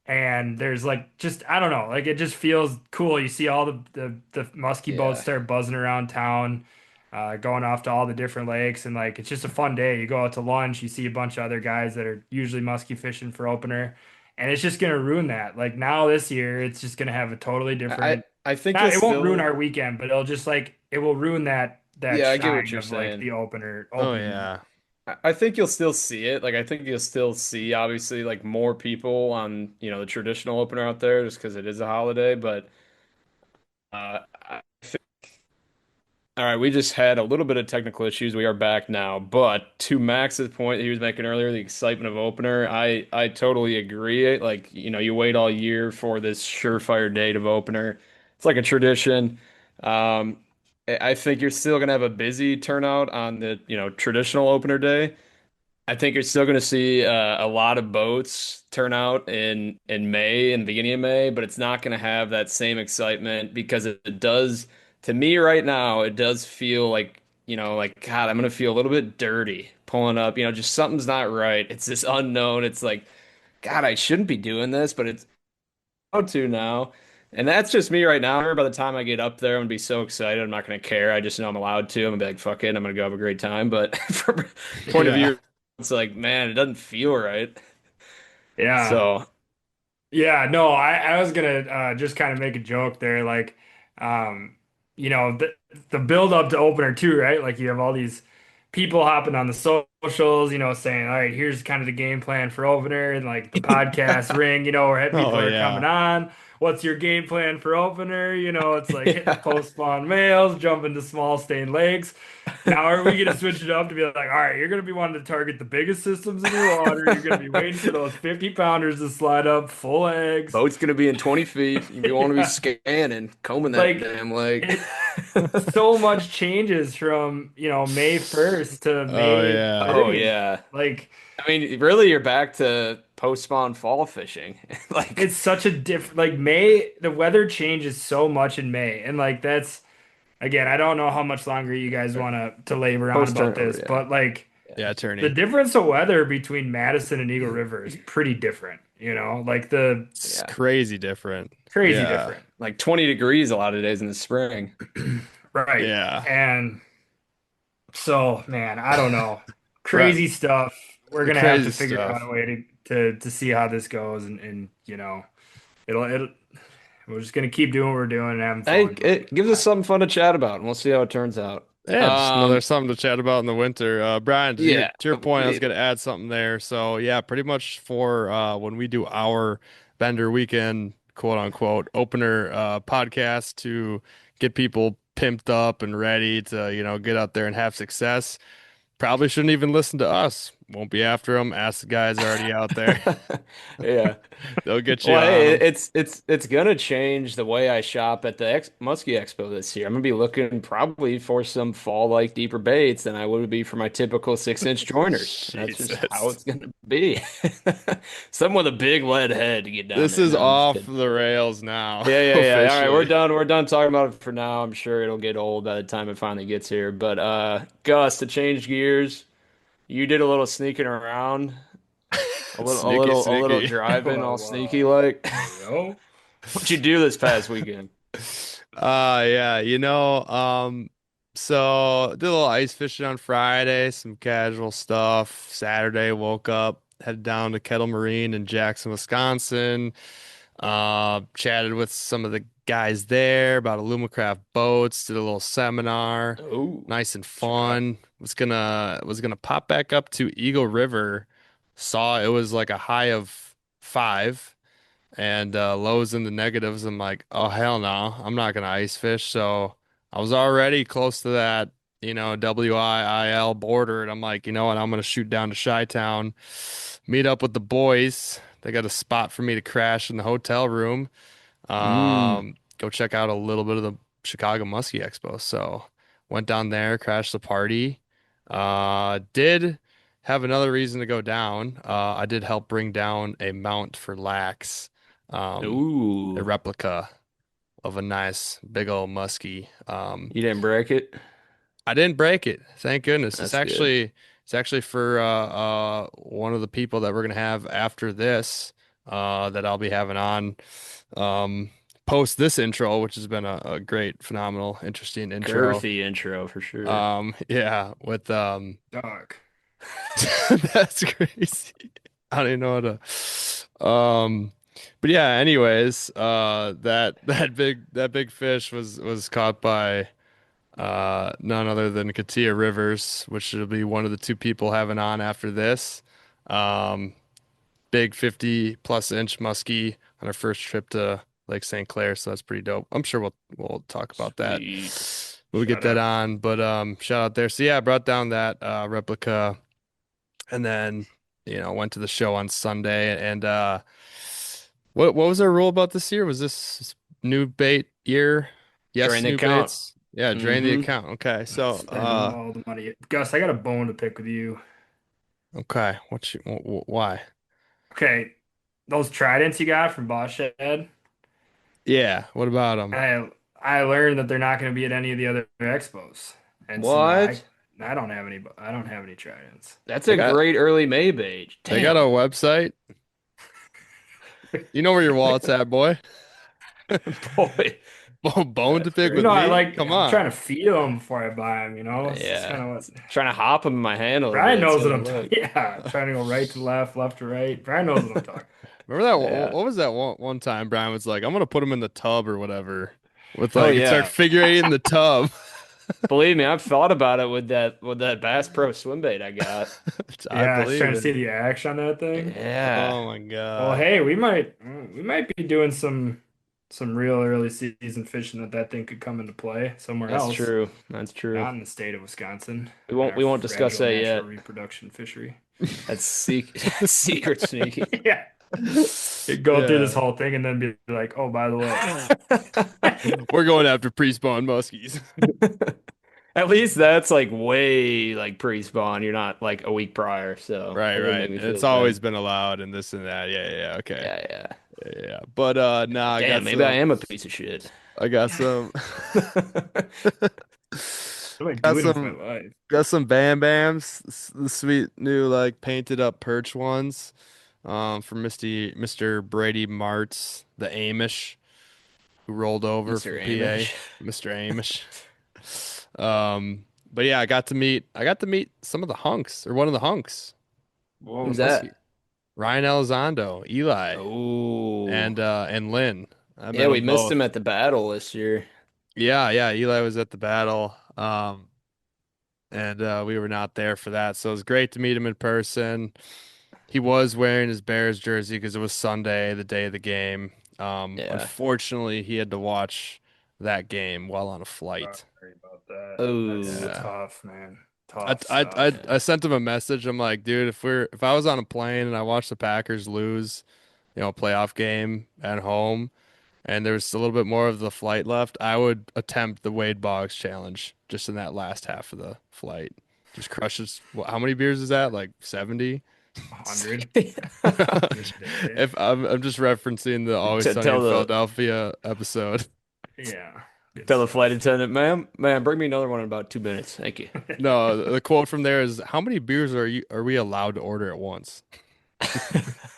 And there's like just I don't know, like it just feels cool. You see all the musky boats Yeah, start buzzing around town, going off to all the different lakes, and like it's just a fun day. You go out to lunch, you see a bunch of other guys that are usually musky fishing for opener, and it's just gonna ruin that. Like now this year, it's just gonna have a totally I different. I think you'll It won't ruin still. our weekend, but it'll just like it will ruin that Yeah, I get what shine you're of like saying. the opener Oh opening. yeah. I think you'll still see it. Like I think you'll still see obviously like more people on, the traditional opener out there just because it is a holiday, but I All right, we just had a little bit of technical issues. We are back now, but to Max's point that he was making earlier, the excitement of opener, I totally agree. Like, you wait all year for this surefire date of opener. It's like a tradition. Um, I think you're still gonna have a busy turnout on the, traditional opener day. I think you're still going to see a lot of boats turn out in May and beginning of May, but it's not going to have that same excitement because it does, to me right now, it does feel like, like God, I'm going to feel a little bit dirty pulling up, just something's not right. It's this unknown. It's like, God, I shouldn't be doing this, but it's how to now. And that's just me right now. By the time I get up there, I'm gonna be so excited. I'm not gonna care. I just know I'm allowed to. I'm gonna be like, fuck it, I'm gonna go have a great time. But from a point of Yeah. view, it's like, man, it doesn't feel right. Yeah. So, Yeah, no, I was gonna just kind of make a joke there, like, um, the build up to opener two, right? Like you have all these people hopping on the socials, saying, all right, here's kind of the game plan for opener, and like the podcast ring, where people Oh are yeah. coming on. What's your game plan for opener? It's like hitting the yeah. post spawn males, jumping to small stained lakes. Now, are we going to switch it up to be like, all right, you're going to be wanting to target the biggest systems in your water. You're going to be waiting for those 50 pounders to slide up full eggs. Boat's gonna be in 20 feet. You want to be Yeah. scanning, combing that Like damn leg. it, so much changes from, May 1st to Oh May yeah. Oh 30th. yeah. Like I mean, really, you're back to post-spawn fall fishing. Like it's such a different, like May, the weather changes so much in May. And like that's, again, I don't know how much longer you guys want to labor on about post-turnover, this, yeah. but like, Yeah, the Turney. difference of weather between Madison and Eagle River is pretty different, like the It's Yeah. crazy different. crazy Yeah. different. Like 20 degrees a lot of days in the spring. Right. Yeah. And so, man, I don't know. Right. Crazy stuff. We're gonna have Crazy to figure out stuff. a way to see how this goes and it'll we're just gonna keep doing what we're doing and having Hey, fun. it gives us something fun to chat about, and we'll see how it turns out. Yeah, just another Um, something to chat about in the winter. Brian, yeah, to your point, I was we- gonna add something there. So yeah, pretty much for when we do our vendor weekend, quote unquote, opener podcast to get people pimped up and ready to, get out there and have success. Probably shouldn't even listen to us. Won't be after them. Ask the guys already out there. yeah. They'll get you Well, on hey, them. it's gonna change the way I shop at the Muskie Expo this year. I'm gonna be looking probably for some fall-like deeper baits than I would be for my typical 6-inch joiners. That's just how Jesus. it's gonna be. Something with a big lead head to get down This there. is No, I'm just off kidding. the rails now, Yeah. All right, we're officially. done. We're done talking about it for now. I'm sure it'll get old by the time it finally gets here. But Gus, to change gears, you did a little sneaking around, Sneaky, a little sneaky. driving, Whoa, all sneaky whoa. like. There we go. What'd you do this past weekend? Yeah, so did a little ice fishing on Friday, some casual stuff. Saturday, woke up, headed down to Kettle Marine in Jackson, Wisconsin. Chatted with some of the guys there about Alumacraft boats, did a little seminar, Oh, nice and okay. fun. Was gonna pop back up to Eagle River. Saw it was like a high of 5 and lows in the negatives. I'm like, oh hell no, I'm not gonna ice fish. So I was already close to that, WIIL border, and I'm like, you know what, I'm gonna shoot down to Chi-Town, meet up with the boys. They got a spot for me to crash in the hotel room. Mm. Go check out a little bit of the Chicago Muskie Expo. So went down there, crashed the party. Did have another reason to go down. I did help bring down a mount for Lax, a Ooh. replica of a nice big old muskie. You didn't break it? I didn't break it, thank goodness. It's That's good. actually it's actually for one of the people that we're gonna have after this, that I'll be having on um post this intro, which has been a great, phenomenal, interesting intro. Girthy intro for sure. Yeah, with Dog. that's crazy. I don't even know how to but yeah, anyways, that big fish was caught by none other than Katia Rivers, which will be one of the two people having on after this. Um, Big 50 plus inch muskie on our first trip to Lake St. Clair, so that's pretty dope. I'm sure we'll talk about that Sweet. we'll get Shout that out. on. But shout out there. So yeah, I brought down that replica, and then went to the show on Sunday. And what was our rule about this year? Was this new bait year? Drain Yes, the new count. baits. Yeah, drain the Mm-hmm. account. Okay, so Spending all the money. Gus, I got a bone to pick with you. okay, why? Okay, those tridents you got from Boss Shed, Yeah, what about them? I learned that they're not going to be at any of the other expos. And so now What? I don't have any tridents. That's They a got great early May bait. they got a Damn. website. You know where your wallet's at, boy. Boy, Bone to that's pick You with know, great. me? Come I'm on. trying to feed them before I buy them, you know? It's kind Yeah. of what Trying to hop him in my hand a little Brian bit. knows See what how I'm they talking. look. Yeah, trying to go right to left, left to right. Brian knows what I'm talking. Remember that? Yeah. What was that one time Brian was like, I'm gonna put him in the tub or whatever. With Oh like, it's like yeah. figure eight in the tub. Believe me, I've thought about it with that Bass Pro swim bait I got. I Yeah, I was trying believe to see it. the action on that thing. Yeah. Oh my Well, God. hey, we might be doing some real early season fishing that thing could come into play somewhere That's else, true. That's true. not in the state of Wisconsin, We in won't our we won't discuss fragile that natural yet. reproduction fishery. That's secret sneaky. Yeah. You'd go through this Yeah. whole thing and then be like, oh, by the way. We're going after pre-spawn muskies. At least that's like way like pre-spawn. You're not like a week prior, so Right, that doesn't right. make me feel It's as always bad. been allowed and this and that. Yeah, yeah, okay. Yeah, yeah. Yeah, yeah. But nah, Damn, maybe I am a piece of shit. I got some What am I got doing with my some life? got some Bam Bams, the sweet new like painted up perch ones, from Mr. Brady Martz, the Amish, who rolled over Mr. from PA, Amish. Mr. Amish. But yeah, I got to meet some of the hunks, or one of the hunks. Whoa. Who's Muskie. that? Ryan Elizondo, Eli, Oh. and Lynn. I Yeah, met we them missed both. him at the battle this year. Yeah, yeah. Eli was at the battle. And we were not there for that. So it was great to meet him in person. He was wearing his Bears jersey because it was Sunday, the day of the game. Yeah. Unfortunately, he had to watch that game while on a flight. Sorry about that. That's Oh. Yeah. tough, man. I, Tough I, stuff. I, I sent him a message. I'm like, dude, if I was on a plane and I watched the Packers lose, playoff game at home, and there was a little bit more of the flight left, I would attempt the Wade Boggs challenge just in that last half of the flight. Just crushes. How many beers is that? Like 70? 100. If I'm just referencing the Always Sunny Tell in the Philadelphia episode. Yeah. Good tell the stuff. flight attendant, ma'am, bring me another one in about 2 minutes. Thank you. No, the quote from there is, "How many beers are we allowed to order at once?"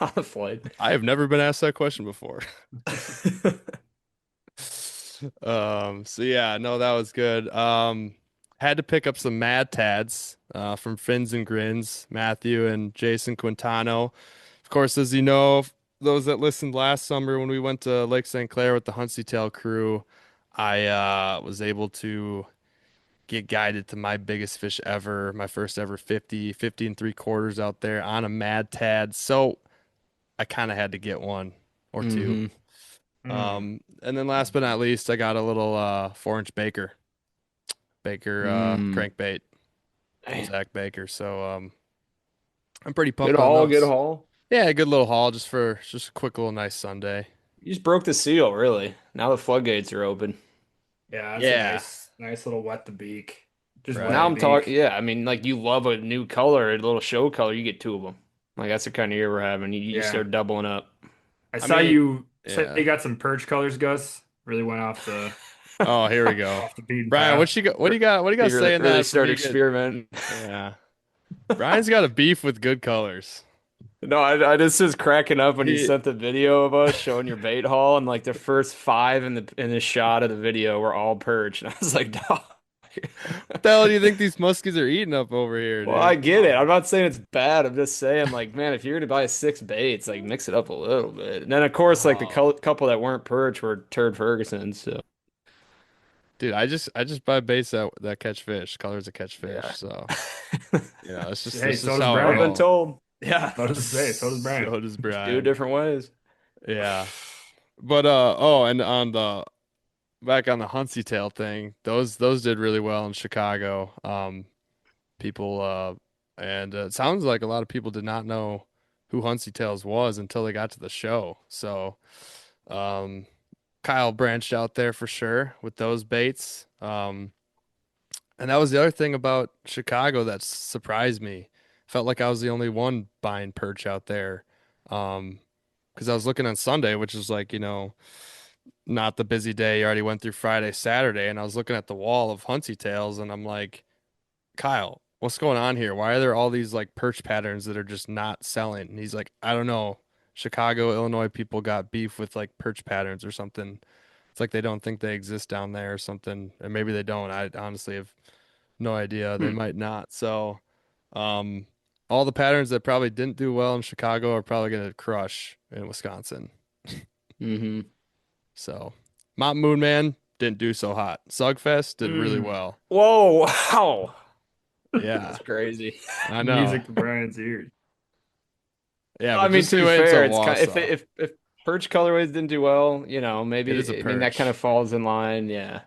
On the flight. I have never been asked that question before. So yeah, no, that was good. Had to pick up some Mad Tads from Fins and Grins, Matthew and Jason Quintano. Of course, as you know, those that listened last summer when we went to Lake St. Clair with the HunsyTail crew, I was able to get guided to my biggest fish ever, my first ever 50 and 3/4 out there on a Mad Tad. So I kind of had to get one or two. And then last but not least, I got a little 4-inch Baker Mm. crankbait from Damn. Zach Baker. So I'm pretty Good pumped on haul, good those. haul. Yeah, a good little haul just a quick little nice Sunday. You just broke the seal, really. Now the floodgates are open. Yeah, that's Yeah. a nice little wet the beak. Just Right. wet Now the I'm beak. talking, yeah, I mean, like you love a new color, a little show color, you get two of them. Like that's the kind of year we're having. You Yeah. start doubling up. I saw mean, you yeah. said they got some perch colors, Gus. Really went off the Oh, here we go. off the beaten Brian, path. what you got? What do you got? What do you got You really, saying really that? start we get- experimenting. Yeah. Brian's got a beef with good colors. No, I just was cracking up when you He- sent the video of us showing your bait haul, and like the first five in the shot of the video were all perch, and I was like, no. What the hell do you think these muskies are eating up over here, Well, dude? I get it. I'm not saying it's bad. I'm just saying, like, man, if you're gonna buy 6 baits, like, mix it up a little bit. And then, of course, like the couple that weren't perch were Turd Ferguson's. So Dude, I just buy baits that catch fish, colors that catch fish. Yeah. So it's just Hey, this so is does how I Brian. I've been roll. told, yeah, So does Brian. So does Brian. So does do it Brian. different ways. Yeah. But and on the back on the Hunsy tail thing, those did really well in Chicago. People and it sounds like a lot of people did not know who Hunsy Tails was until they got to the show. So um, Kyle branched out there for sure with those baits. And that was the other thing about Chicago that surprised me. Felt like I was the only one buying perch out there. Because I was looking on Sunday, which is like, not the busy day. You already went through Friday, Saturday, and I was looking at the wall of Hunsy Tails, and I'm like, Kyle, what's going on here? Why are there all these like perch patterns that are just not selling? And he's like, I don't know. Chicago, Illinois people got beef with like perch patterns or something. It's like they don't think they exist down there or something. And maybe they don't. I honestly have no idea. They Hmm. might not. So, um, all the patterns that probably didn't do well in Chicago are probably going to crush in Wisconsin. Mm-hmm. So, Mountain Moon Man didn't do so hot. Sugfest did really Mm. well. Whoa, wow. Yeah, That's crazy. I know. Music to Brian's ears. Yeah, I but mean, just to so be you wait fair, until it's kind of, Wausau. if perch colorways didn't do well, It is a maybe I mean that kind perch. of falls in line, yeah.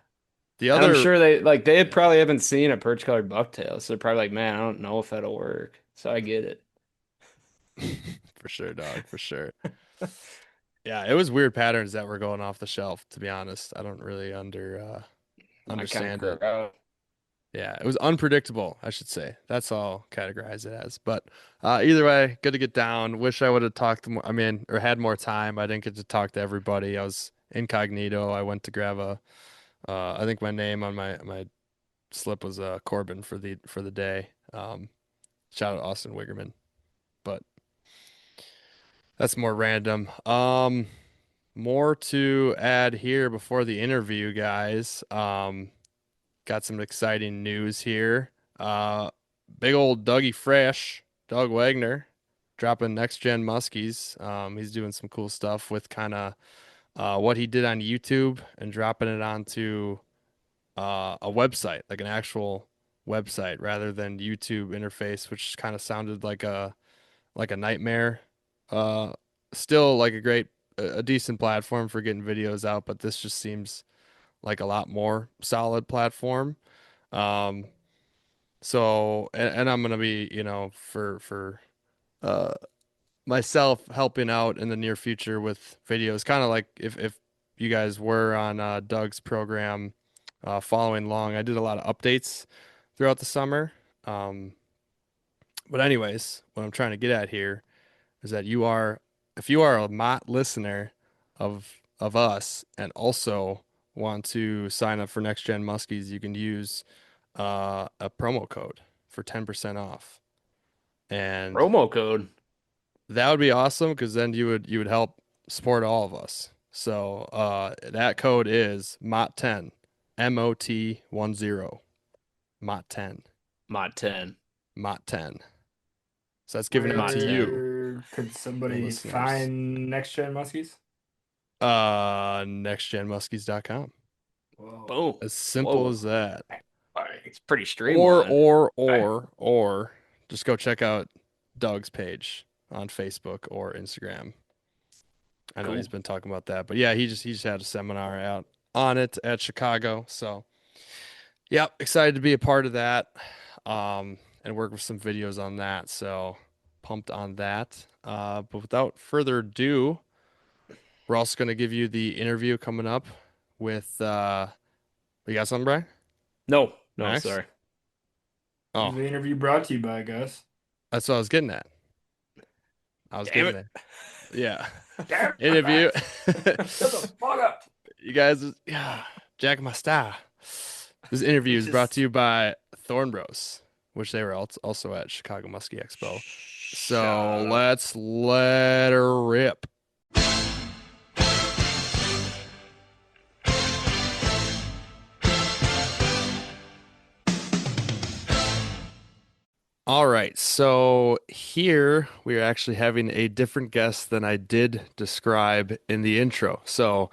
The And I'm other, sure they yeah, probably haven't seen a perch colored bucktail, so they're probably like, man, I don't know if that'll work. So I get it. for sure, dog, for sure. Yeah, it was weird patterns that were going off the shelf, to be honest. I don't really My kind of understand it. crowd. Yeah, it was unpredictable, I should say. That's all categorize it as. But either way, good to get down. Wish I would have talked to more, I mean, or had more time. I didn't get to talk to everybody. I was incognito. I went to grab I think my name on my slip was Corbin for the day. Shout out Austin Wiggerman. But that's more random. More to add here before the interview, guys. Got some exciting news here. Big old Dougie Fresh, Doug Wagner, dropping next gen muskies. He's doing some cool stuff with kind of what he did on YouTube and dropping it onto a website, like an actual website, rather than YouTube interface, which kind of sounded like a nightmare. Uh, Still like a decent platform for getting videos out, but this just seems like a lot more solid platform. Um, and I'm gonna be, for uh myself helping out in the near future with videos, kind of like if you guys were on Doug's program, following along. I did a lot of updates throughout the summer. Um, but anyways, what I'm trying to get at here is that if you are a Mott listener of us and also want to sign up for Next Gen Muskies, you can use a promo code for 10% off. And Promo code. that would be awesome because then you would help support all of us. So that code is MOT10, MOT10, MOT10, Mod 10. MOT10. So that's giving it Mod to 10. you, Where could the somebody listeners. find next gen muskies? Nextgenmuskies.com. Whoa. Boom. As simple Whoa. as that. It's pretty Or streamlined. or or just go check out Doug's page on Facebook or Instagram. I know he's Cool. been talking about that, but yeah, he just had a seminar out on it at Chicago. So, yep, excited to be a part of that, and work with some videos on that. So, pumped on that. But without further ado, we're also going to give you the interview coming up with. You got something, Brian? No, no, Max? sorry. Oh, The interview brought to you by Gus. that's what I was getting at. I was Damn getting it. there. Yeah. Damn it, Interview. Shut the fuck up. You guys, yeah, Jack my star. This interview is brought to you by Thorn Bros, which they were also at Chicago Muskie Expo. So Shut up. let's let her rip. All right, so here we are actually having a different guest than I did describe in the intro. So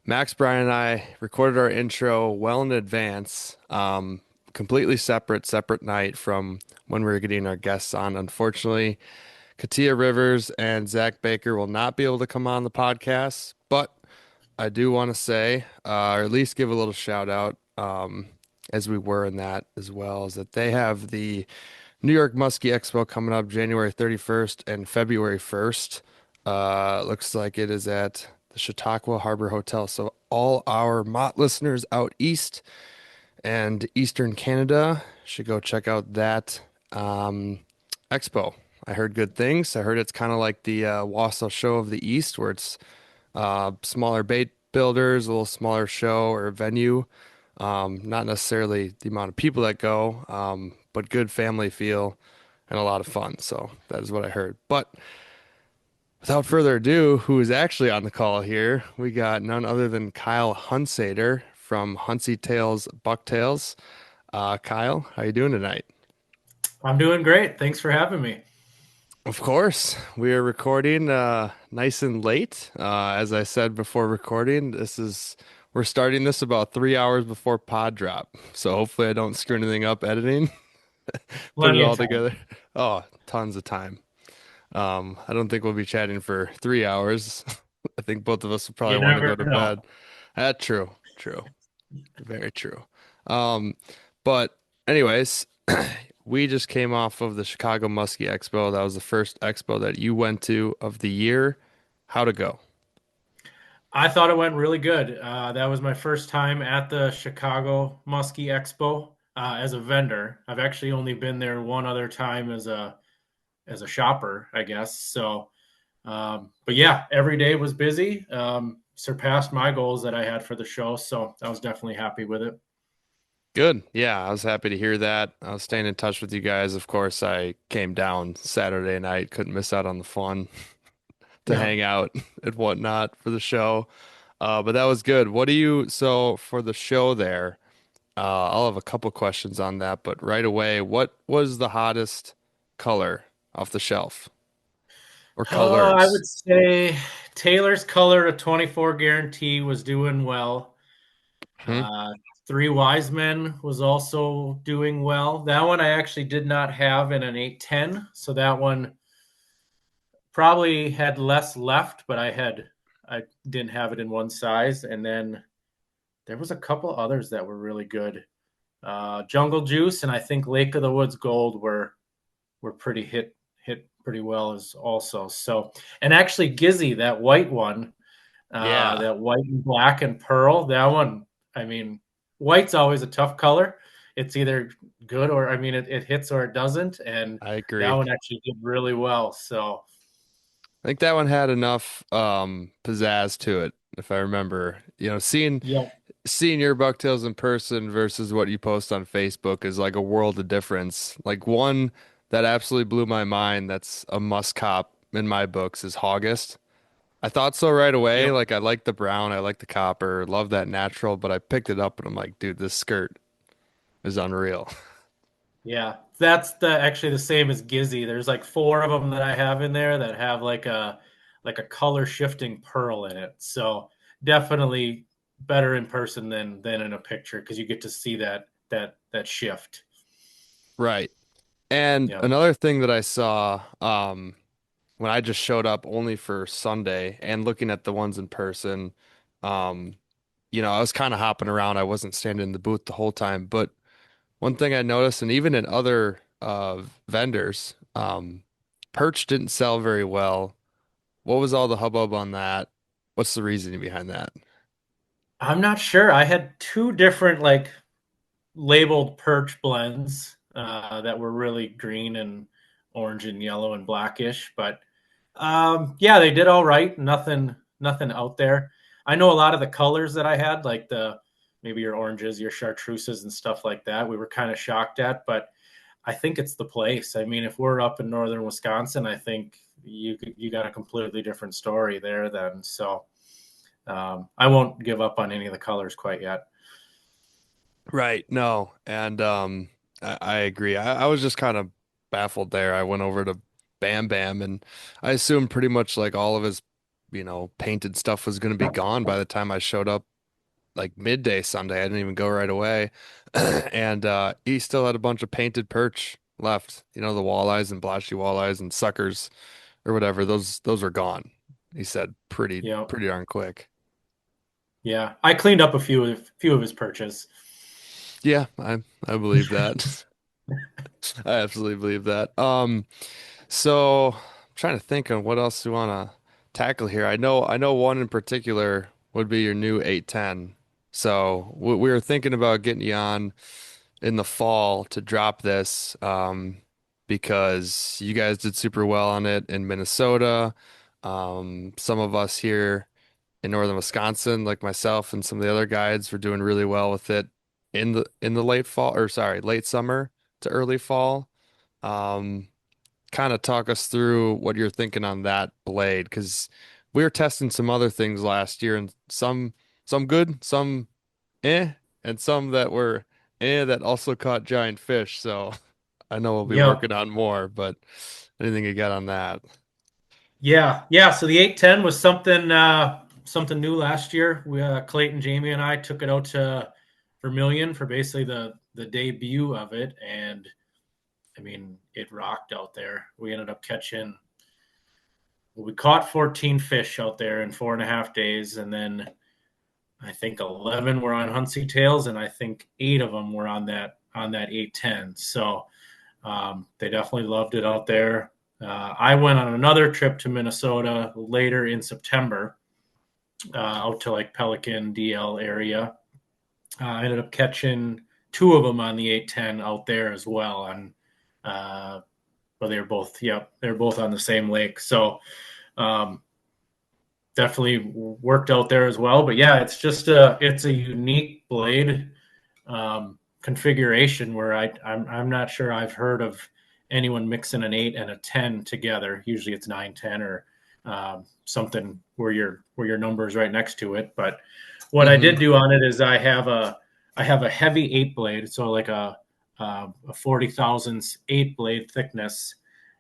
Max, Brian, and I recorded our intro well in advance, completely separate night from when we were getting our guests on. Unfortunately, Katia Rivers and Zach Baker will not be able to come on the podcast, but I do want to say, or at least give a little shout out, as we were in that as well, is that they have the New York Muskie Expo coming up January 31st and February 1st. Looks like it is at the Chautauqua Harbor Hotel. So all our Mott listeners out east and Eastern Canada should go check out that expo. I heard good things. I heard it's kind of like the Wausau Show of the East, where it's smaller bait builders, a little smaller show or venue. Not necessarily the amount of people that go, but good family feel and a lot of fun. So that is what I heard. But without further ado, who is actually on the call here? We got none other than Kyle Hunsader from HunsyTails Bucktails. Kyle, how you doing tonight? I'm doing great. Thanks for having me. Of course, we are recording nice and late. As I said before recording, we're starting this about 3 hours before pod drop. So hopefully I don't screw anything up editing. Put it Plenty of all time. together. Oh, tons of time. I don't think we'll be chatting for 3 hours. I think both of us will probably You want to go never to know. bed. True, true, very true. Um, but anyways, we just came off of the Chicago Muskie Expo. That was the first expo that you went to of the year. How'd it go? I thought it went really good. That was my first time at the Chicago Muskie Expo as a vendor. I've actually only been there one other time as a shopper, I guess. So, but yeah, every day was busy. Surpassed my goals that I had for the show, so I was definitely happy with it. Good. Yeah, I was happy to hear that. I was staying in touch with you guys. Of course, I came down Saturday night, couldn't miss out on the fun to Yeah. hang out and whatnot for the show. But that was good. So for the show there, I'll have a couple questions on that, but right away, what was the hottest color off the shelf or I colors? would say Taylor's Color, a 24 guarantee, was doing well. Hmm? Uh, Three Wise Men was also doing well. That one I actually did not have in an 810, so that one probably had less left, but I didn't have it in one size. And then there was a couple others that were really good. Jungle Juice and I think Lake of the Woods Gold were pretty hit pretty well as also. So and actually Gizzy, that white one, Yeah, that white and black and pearl, that one, I mean, white's always a tough color. It's either good or, I mean, it hits or it doesn't. And I that agree. one actually did really well. So, I think that one had enough pizzazz to it, if I remember. yeah, Seeing your bucktails in person versus what you post on Facebook is like a world of difference. Like one that absolutely blew my mind that's a must cop in my books is August. I thought so right away. yep, Like I like the brown, I like the copper, love that natural, but I picked it up and I'm like, dude, this skirt is unreal. yeah. That's actually the same as Gizzy. There's like four of them that I have in there that have like a color shifting pearl in it. So definitely better in person than in a picture because you get to see that shift. Right. And Yeah. another thing that I saw, when I just showed up only for Sunday and looking at the ones in person, um, I was kind of hopping around. I wasn't standing in the booth the whole time. But one thing I noticed, and even in other vendors, perch didn't sell very well. What was all the hubbub on that? What's the reasoning behind that? I'm not sure. I had two different like labeled perch blends that were really green and orange and yellow and blackish, but yeah, they did all right. Nothing out there. I know a lot of the colors that I had, like the maybe your oranges, your chartreuses, and stuff like that. We were kind of shocked at, but I think it's the place. I mean, if we're up in northern Wisconsin, I think you got a completely different story there. Then, so I won't give up on any of the colors quite yet. Right. No. And I agree. I was just kind of baffled there. I went over to Bam Bam and I assumed pretty much like all of his, painted stuff was going to be gone by the time I showed up like midday Sunday. I didn't even go right away. And he still had a bunch of painted perch left. The walleyes and blotchy walleyes and suckers or whatever. Those are gone. He said pretty You know, pretty darn quick. Yeah, I cleaned up a few of his perches. Yeah, I believe that. I absolutely believe that. So I'm trying to think on what else we want to tackle here. I know one in particular would be your new 810. So we were thinking about getting you on in the fall to drop this, because you guys did super well on it in Minnesota. Some of us here in northern Wisconsin, like myself and some of the other guides, were doing really well with it in the late fall, or sorry, late summer to early fall. Um, Kind of talk us through what you're thinking on that blade, because we were testing some other things last year, and some good, some eh, and some that were that also caught giant fish. So I know we'll be Yep. working on more, but anything you got on that? Yeah. So the 810 was something new last year. We Clayton, Jamie, and I took it out to Vermilion for basically the debut of it, and I mean it rocked out there. We ended up catching. We caught 14 fish out there in 4.5 days, and then I think 11 were on HunsyTails, and I think 8 of them were on that 810. So they definitely loved it out there. I went on another trip to Minnesota later in September, out to like Pelican, DL area. I ended up catching 2 of them on the 810 out there as well. And well, they were both on the same lake. So um, definitely worked out there as well. But yeah, it's a unique blade configuration where I'm not sure I've heard of anyone mixing an 8 and a 10 together. Usually it's 9, 10, or something where your number is right next to it. But what I Hmm. did do on it is I have a heavy 8 blade, so like a 40 thousandths 8 blade thickness,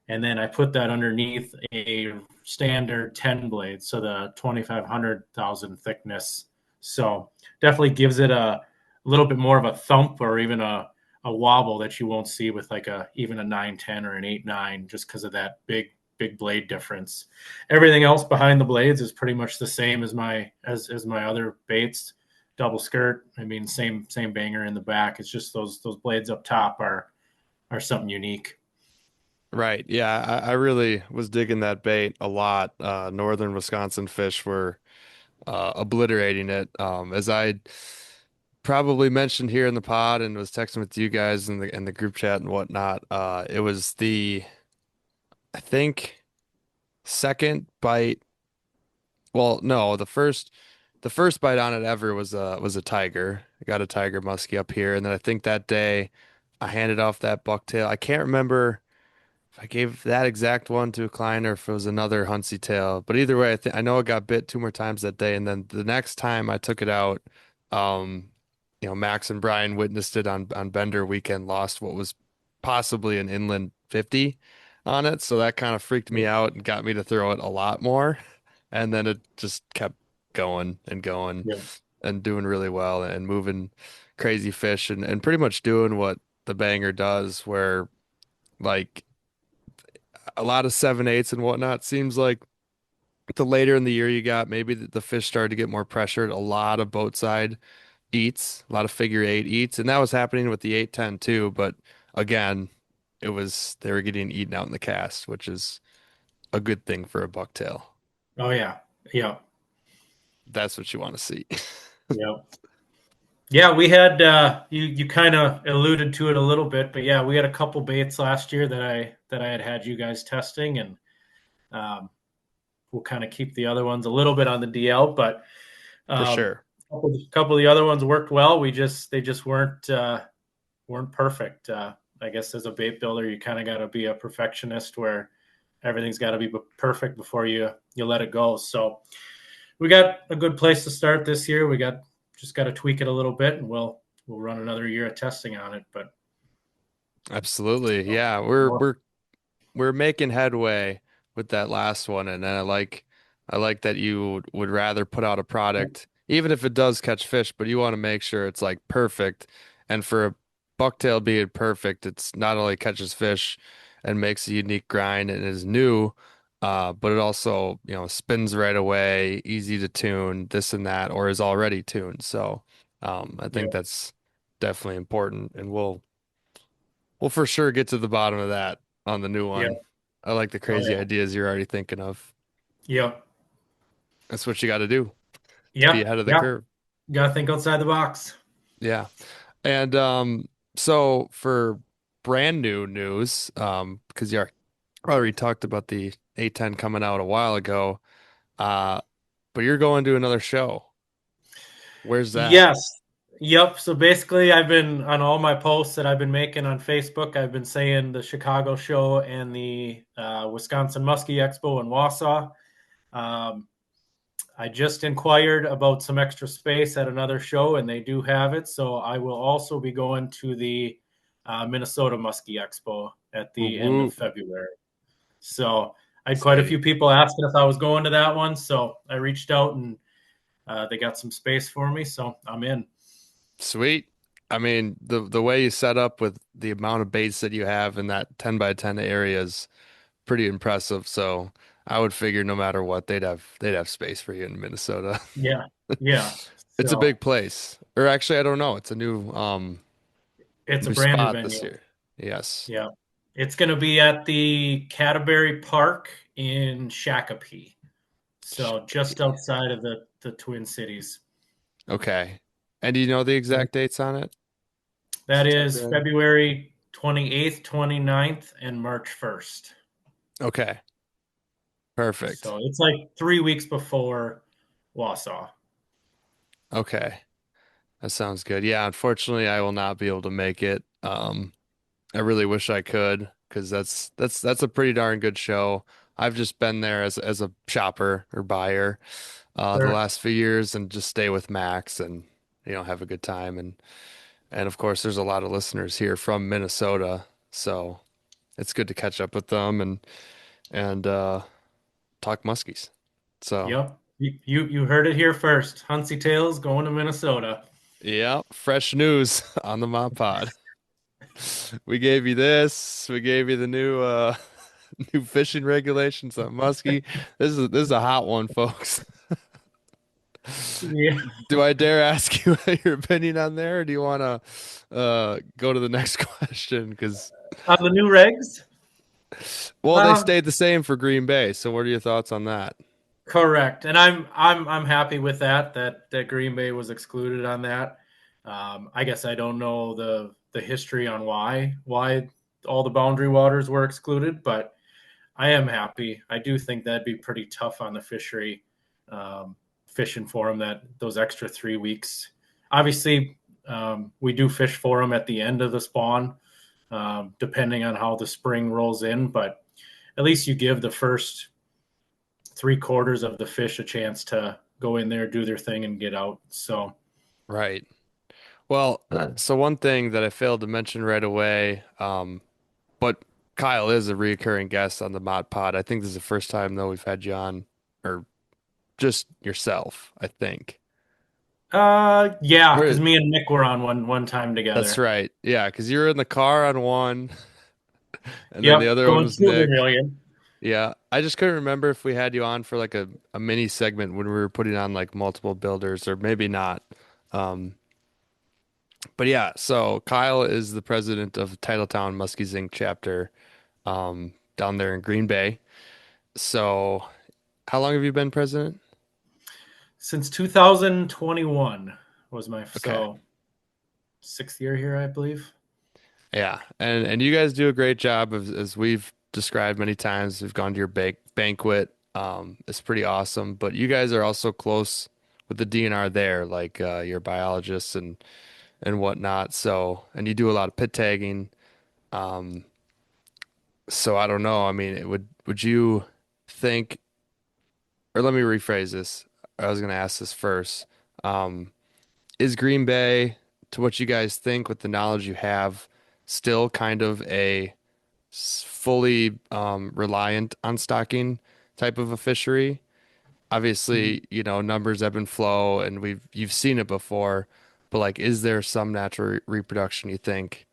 and then I put that underneath a standard 10 blade, so the 2500 thousand thickness. So definitely gives it a little bit more of a thump or even a wobble that you won't see with like even a 910 or an 8-9, just because of that big blade difference. Everything else behind the blades is pretty much the same as my other baits. Double skirt. I mean, same banger in the back. It's just those blades up top are something unique. Right. Yeah, I really was digging that bait a lot. Northern Wisconsin fish were obliterating it. As I probably mentioned here in the pod and was texting with you guys in the group chat and whatnot. It was I think second bite. Well, no, the first bite on it ever was a tiger. I got a tiger muskie up here, and then I think that day I handed off that bucktail. I can't remember if I gave that exact one to a client or if it was another Huntsy tail. But either way, I know it got bit 2 more times that day, and then the next time I took it out, um, Max and Brian witnessed it on Bender weekend, lost what was possibly an inland 50 on it, so that kind of freaked me out and got me to throw it a lot more, and then it just kept going and going Yeah. and doing really well and moving crazy fish and pretty much doing what the banger does, where like a lot of 7/8 and whatnot. Seems like the later in the year you got, maybe the fish started to get more pressured. A lot of boat side eats, a lot of figure 8 eats, and that was happening with the 810 too. But again, they were getting eaten out in the cast, which is a good thing for a bucktail. Oh yeah. Yeah. That's what you want to see. Yeah. Yeah, we had you kind of alluded to it a little bit, but yeah, we had a couple baits last year that I had you guys testing, and um, we'll kind of keep the other ones a little bit on the DL, but For um, sure. couple of the other ones worked well. They just weren't perfect. I guess as a bait builder, you kind of got to be a perfectionist where everything's got to be perfect before you let it go. So we got a good place to start this year. We just got to tweak it a little bit, and we'll run another year of testing on it. But Absolutely. Yeah, we're making headway with that last one, and then I like that you would rather put out a product, even if it does catch fish, but you want to make sure it's like perfect. And for a bucktail being perfect, it's not only catches fish and makes a unique grind and is new, But it also, spins right away, easy to tune, this and that, or is already tuned. So, I Yeah. think that's definitely important, and we'll for sure get to the bottom of that on the new Yeah. one. I like the Oh crazy yeah. ideas you're already thinking of. Yep. That's what you got to do to be Yep. ahead of the Yep. curve. Gotta think outside the box. Yeah. And so for brand new news, because you already talked about the A10 coming out a while ago, uh, but you're going to another show. Where's that? Yes. Yep. So basically, I've been on all my posts that I've been making on Facebook. I've been saying the Chicago show and the Wisconsin Muskie Expo in Wausau. Um, I just inquired about some extra space at another show, and they do have it. So I will also be going to the Minnesota Muskie Expo at Woo the end of woo. February. So I had quite a Say, few people asking if I was going to that one. So I reached out and they got some space for me. So I'm in. sweet. I mean, the way you set up with the amount of baits that you have in that 10 by 10 area is pretty impressive. So I would figure no matter what, they'd have space for you in Minnesota. Yeah. Yeah. It's a So big place. Or actually, I don't know. It's a it's a new brand new spot this venue. year. Yes. Yeah. It's going to be at the Canterbury Park in Shakopee. So just outside of the Twin Cities. Okay. And do you know the exact dates on it? That is February. February 28th, 29th, and March 1st. Okay. Perfect. So it's like 3 weeks before Wausau. Okay. That sounds good. Yeah, unfortunately, I will not be able to make it. I really wish I could because that's a pretty darn good show. I've just been there as a shopper or buyer the Sure. last few years and just stay with Max and have a good time and of course there's a lot of listeners here from Minnesota, so it's good to catch up with them and talk muskies. So Yep. You heard it here first. HunsyTails going to Minnesota. yeah, fresh news on the Mod Pod. We gave you this. We gave you the new fishing regulations on muskie. This is a hot one, folks. Yeah. Do I dare ask you your opinion on there, or do you want to go to the next question? Because On the new regs? well, they Uh, stayed the same for Green Bay. So, what are your thoughts on that? Correct. And I'm happy with that Green Bay was excluded on that. I guess I don't know the history on why all the boundary waters were excluded, but I am happy. I do think that'd be pretty tough on the fishery, fishing for them that those extra 3 weeks. Obviously, we do fish for them at the end of the spawn, depending on how the spring rolls in. But at least you give the first 3/4 of the fish a chance to go in there, do their thing, and get out. So Right. Well, so one thing that I failed to mention right away, but Kyle is a recurring guest on the Mod Pod. I think this is the first time though we've had you on, or just yourself, I think. yeah, because Where, me and Nick were on one time that's together. right. Yeah, because you were in the car on one, and then the Yep, other one going was Silver Nick. Million. Yeah, I just couldn't remember if we had you on for like a mini segment when we were putting on like multiple builders, or maybe not. Um, but yeah, so Kyle is the president of Titletown Muskies Inc. chapter down there in Green Bay. So, how long have you been president? Since 2021 was my Okay. so 6th year here, I believe. Yeah, and you guys do a great job of, as we've described many times. We've gone to your banquet. It's pretty awesome. But you guys are also close with the DNR there, like your biologists and whatnot. So, and you do a lot of pit tagging. Um, so I don't know. I mean, would you think, or let me rephrase this. I was going to ask this first. Um, is Green Bay, to what you guys think with the knowledge you have, still kind of a fully reliant on stocking type of a fishery? Obviously, numbers ebb and flow, and you've seen it before, but like, is there some natural reproduction you think,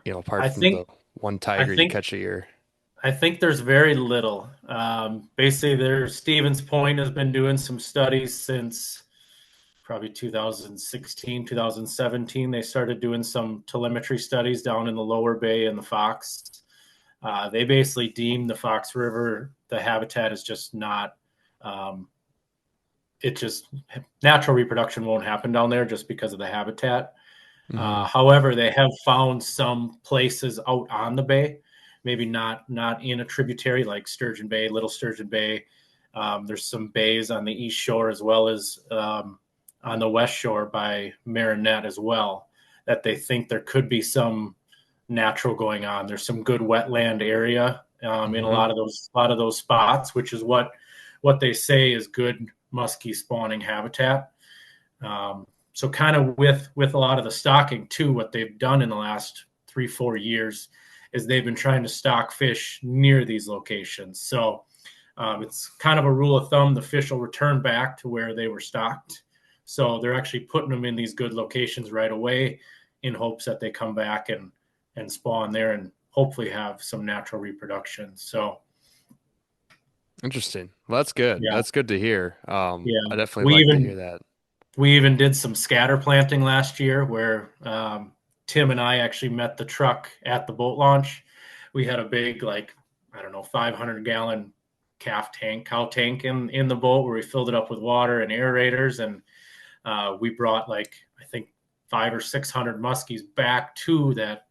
apart I from think the one I tiger you think catch a year? I think there's very little. Basically, Stevens Point has been doing some studies since probably 2016, 2017. They started doing some telemetry studies down in the lower bay and the Fox. They basically deemed the Fox River, the habitat is just not, it just, natural reproduction won't happen down there just because of the habitat. However, they have found some places out on the bay, maybe not in a tributary like Sturgeon Bay, Little Sturgeon Bay. There's some bays on the east shore as well as on the west shore by Marinette as well that they think there could be some natural going on. There's some good wetland area in a lot of those spots, which is what they say is good muskie spawning habitat. So kind of with a lot of the stocking too, what they've done in the last 3-4 years is they've been trying to stock fish near these locations. So it's kind of a rule of thumb. The fish will return back to where they were stocked. So they're actually putting them in these good locations right away in hopes that they come back and spawn there and hopefully have some natural reproduction. So Interesting. Well, that's good. yeah, That's good to hear. yeah. I definitely like to hear that. We even did some scatter planting last year where Tim and I actually met the truck at the boat launch. We had a big, 500-gallon cow tank in the boat where we filled it up with water and aerators. And we brought I think 500 or 600 muskies back to that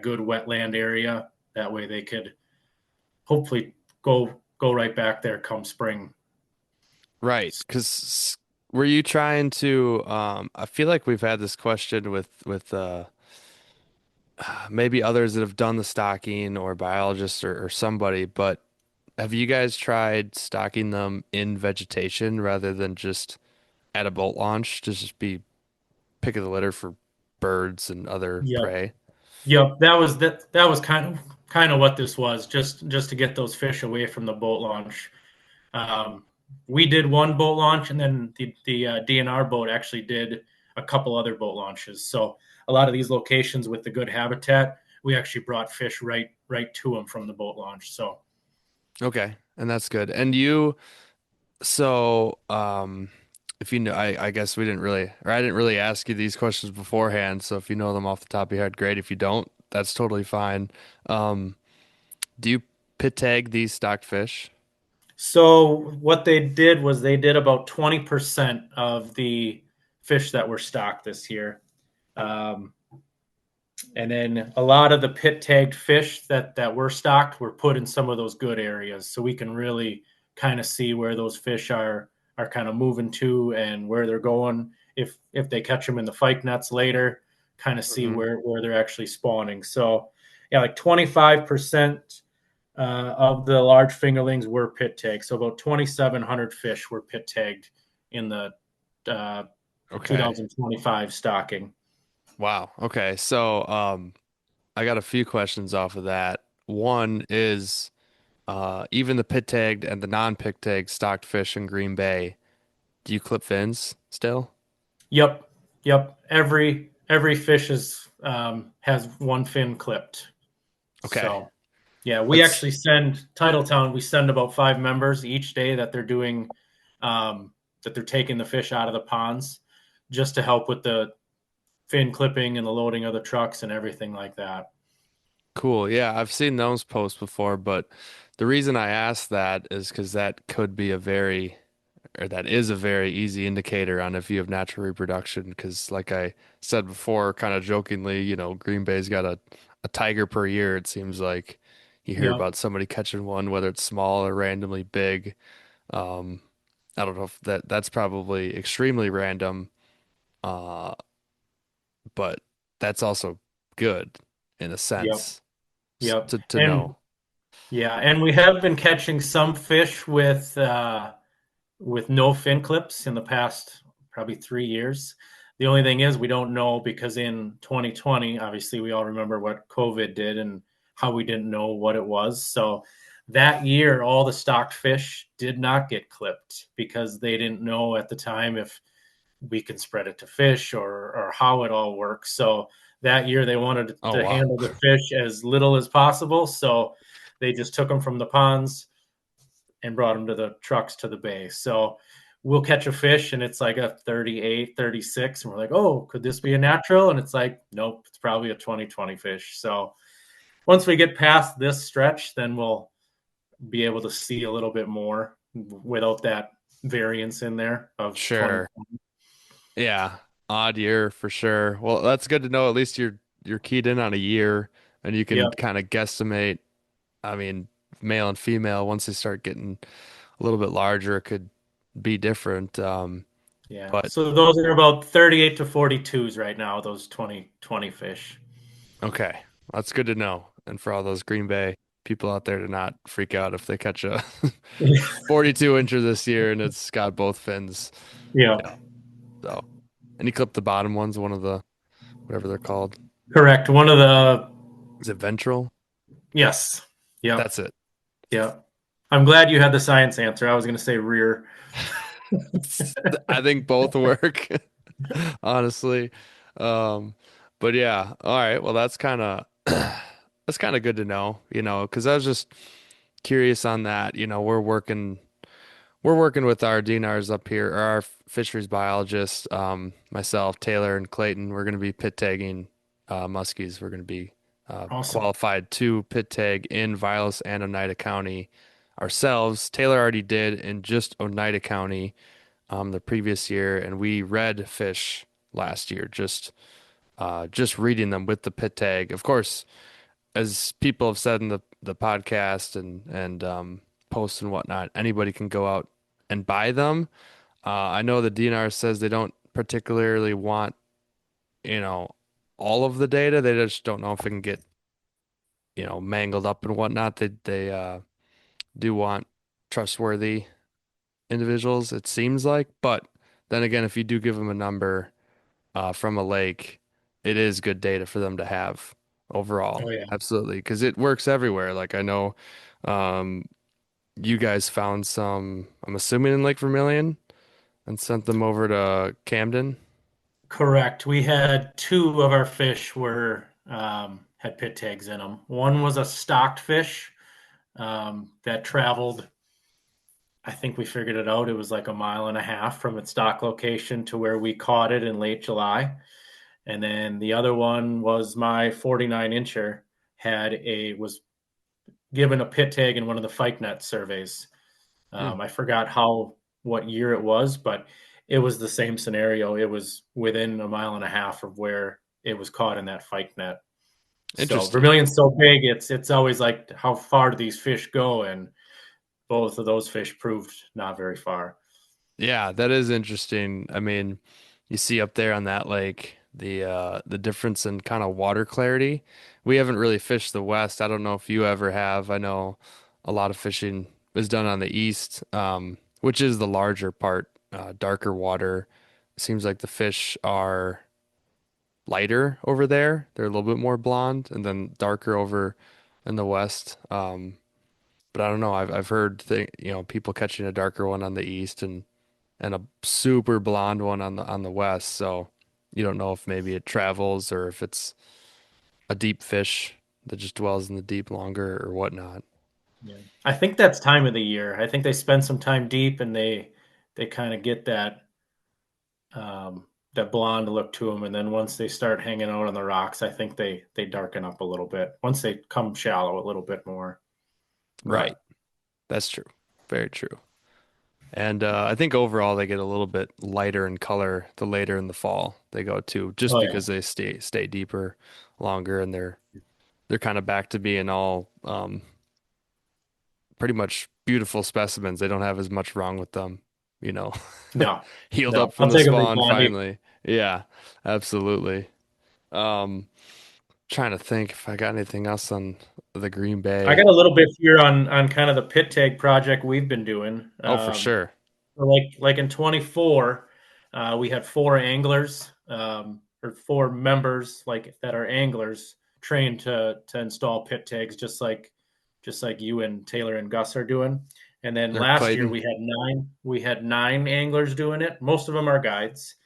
good wetland area. That way they could hopefully go right back there come spring. Right. Because were you trying to, I feel like we've had this question with maybe others that have done the stocking or biologists or somebody, but have you guys tried stocking them in vegetation rather than just at a boat launch to just be pick of the litter for birds and other Yep. prey? Yep. That was kind of what this was, just to get those fish away from the boat launch. We did one boat launch, and then the DNR boat actually did a couple other boat launches. So a lot of these locations with the good habitat, we actually brought fish right to them from the boat launch. So Okay, and that's good. And if you know, I guess we didn't really, or I didn't really ask you these questions beforehand. So if you know them off the top of your head, great. If you don't, that's totally fine. Um, do you pit tag these stocked fish? So what they did was they did about 20% of the fish that were stocked this year. And then a lot of the pit tagged fish that were stocked were put in some of those good areas. So we can really kind of see where those fish are kind of moving to and where they're going. If they catch them in the fyke nets later, kind of see where they're actually spawning. So yeah, 25% of the large fingerlings were pit tagged. So about 2,700 fish were pit tagged in the 2025 stocking. Wow. Okay. So, I got a few questions off of that. One is, even the pit tagged and the non-pit tagged stocked fish in Green Bay, do you clip fins still? Yep. Every fish has one fin clipped. Okay. So yeah, we That's actually send Titletown. We send about 5 members each day that they're doing, that they're taking the fish out of the ponds, just to help with the fin clipping and the loading of the trucks and everything like that. cool. Yeah, I've seen those posts before, but the reason I asked that is because that is a very easy indicator on if you have natural reproduction. Because, like I said before, kind of jokingly, Green Bay's got a tiger per year. It seems like you hear Yep. about somebody catching one, whether it's small or randomly big. Um, I don't know if that's probably extremely random, uh, but that's also good in a Yep. sense Yep. to And know. yeah, and we have been catching some fish with no fin clips in the past probably 3 years. The only thing is we don't know because in 2020, obviously we all remember what COVID did and how we didn't know what it was. So that year, all the stocked fish did not get clipped because they didn't know at the time if we can spread it to fish or how it all works. So that year they wanted Oh to wow. handle the fish as little as possible. So They just took them from the ponds and brought them to the trucks to the bay. So we'll catch a fish and it's like a 38, 36. And we're like, oh, could this be a natural? And it's like, nope, it's probably a 2020 fish. So once we get past this stretch, then we'll be able to see a little bit more without that variance in there of Sure. 2020. Yeah. Odd year for sure. Well, that's good to know. At least you're keyed in on a year and you can Yep. kind of guesstimate. I mean, male and female, once they start getting a little bit larger, it could be different. Yeah. But So those are about 38 to 42s right now, those 2020 fish. okay, that's good to know. And for all those Green Bay people out there to not freak out if they catch a 42 incher this year and it's got both fins. Yeah. Yeah. So, and he clipped the bottom ones, one of the whatever they're called. Correct. One of the, Is it ventral? yes. Yeah. That's it. Yeah. I'm glad you had the science answer. I was going to say rear. I think both work, honestly. But yeah, all right. Well, that's kind of that's kind of good to know, because I was just curious on that. We're working with our DNRs up here, or our fisheries biologists, myself, Taylor, and Clayton. We're going to be pit tagging muskies. We're going to be Awesome. qualified to pit tag in Vilas and Oneida County ourselves. Taylor already did in just Oneida County the previous year, and we read fish last year, just reading them with the pit tag. Of course, as people have said in the podcast and posts and whatnot, anybody can go out and buy them. I know the DNR says they don't particularly want, all of the data. They just don't know if it can get, mangled up and whatnot. They do want trustworthy individuals, it seems like. But then again, if you do give them a number from a lake, it is good data for them to have overall. Oh, yeah. Absolutely, because it works everywhere. Like I know um, you guys found some, I'm assuming in Lake Vermilion, and sent them over to Camden. Correct. We had two of our fish had pit tags in them. One was a stocked fish that traveled. I think we figured it out. It was like a mile and a half from its stock location to where we caught it in late July. And then the other one was my 49 incher was given a pit tag in one of the Fike Net surveys. I forgot what year it was, but it was the same scenario. It was within a mile and a half of where it was caught in that Fike Net. So Interesting. Vermilion's so big, it's always like, how far do these fish go? And both of those fish proved not very far. Yeah, that is interesting. I mean, you see up there on that lake the difference in kind of water clarity. We haven't really fished the west. I don't know if you ever have. I know a lot of fishing is done on the east, which is the larger part, darker water. It seems like the fish are lighter over there. They're a little bit more blonde, and then darker over in the west. But I don't know. I've heard people catching a darker one on the east and a super blonde one on the west. So you don't know if maybe it travels or if it's a deep fish that just dwells in the deep longer or whatnot. Yeah. I think that's time of the year. I think they spend some time deep and they kind of get that blonde look to them. And then once they start hanging out on the rocks, I think they darken up a little bit once they come shallow a little bit more. Right. That's true. Very true. And I think overall they get a little bit lighter in color the later in the fall they go too, just because they stay deeper longer and they're kind of back to being all pretty much beautiful specimens. They don't have as much wrong with them, No, healed no. up from I'll the take a big spawn blondie. finally. Yeah, absolutely. Trying to think if I got anything else on the Green Bay. I got a little bit here on kind of the pit tag project we've been doing. Oh, for sure. So like in 24, we had four anglers or four members that are anglers trained to install pit tags, just like you and Taylor and Gus are doing. And then last year we had nine anglers doing it. Most of them are guides.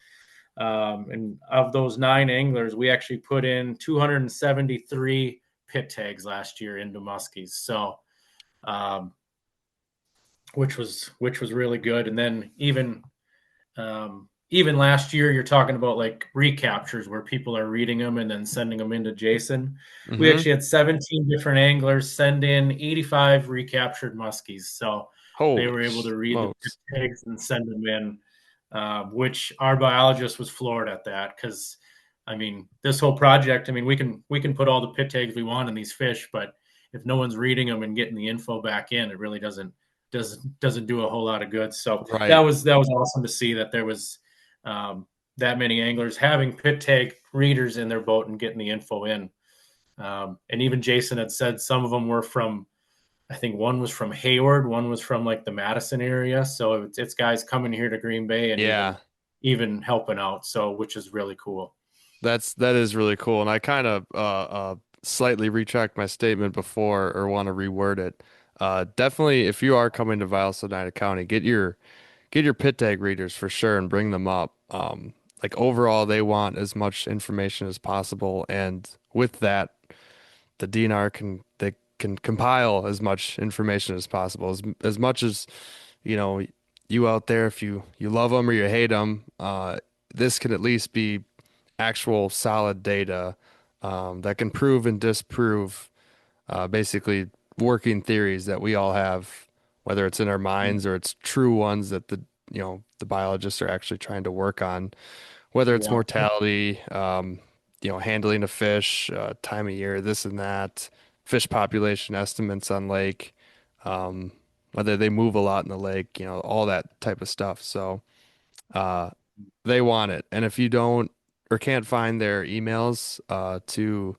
And of those nine anglers, we actually put in 273 pit tags last year into muskies. So um, which was really good. And then even last year, you're talking about like recaptures where people are reading them and then sending them into Jason. We Mm-hmm. actually had 17 different anglers send in 85 recaptured muskies. So they Holy were able to read the smokes. tags and send them in, which our biologist was floored at that because, I mean, this whole project. I mean, we can put all the pit tags we want in these fish, but if no one's reading them and getting the info back in, it really doesn't do a whole lot of good. So that Right. was awesome to see that there was that many anglers having pit tag readers in their boat and getting the info in. And even Jason had said some of them were from, I think one was from Hayward, one was from like the Madison area. So it's guys coming here to Green Bay and Yeah. even helping out. So which is really cool. That is really cool. And I kind of slightly retract my statement before or want to reword it. Definitely if you are coming to Viles, Oneida County, get your pit tag readers for sure and bring them up. Like overall, they want as much information as possible, and with that, the DNR can compile as much information as possible. As much as you know, you out there, if you love them or you hate them, this can at least be actual solid data that can prove and disprove basically working theories that we all have, whether it's in our minds or it's true ones that the biologists are actually trying to work on, whether it's Yeah. mortality, handling of fish, time of year, this and that, fish population estimates on lake, um, whether they move a lot in the lake, all that type of stuff. So uh, they want it. And if you don't or can't find their emails to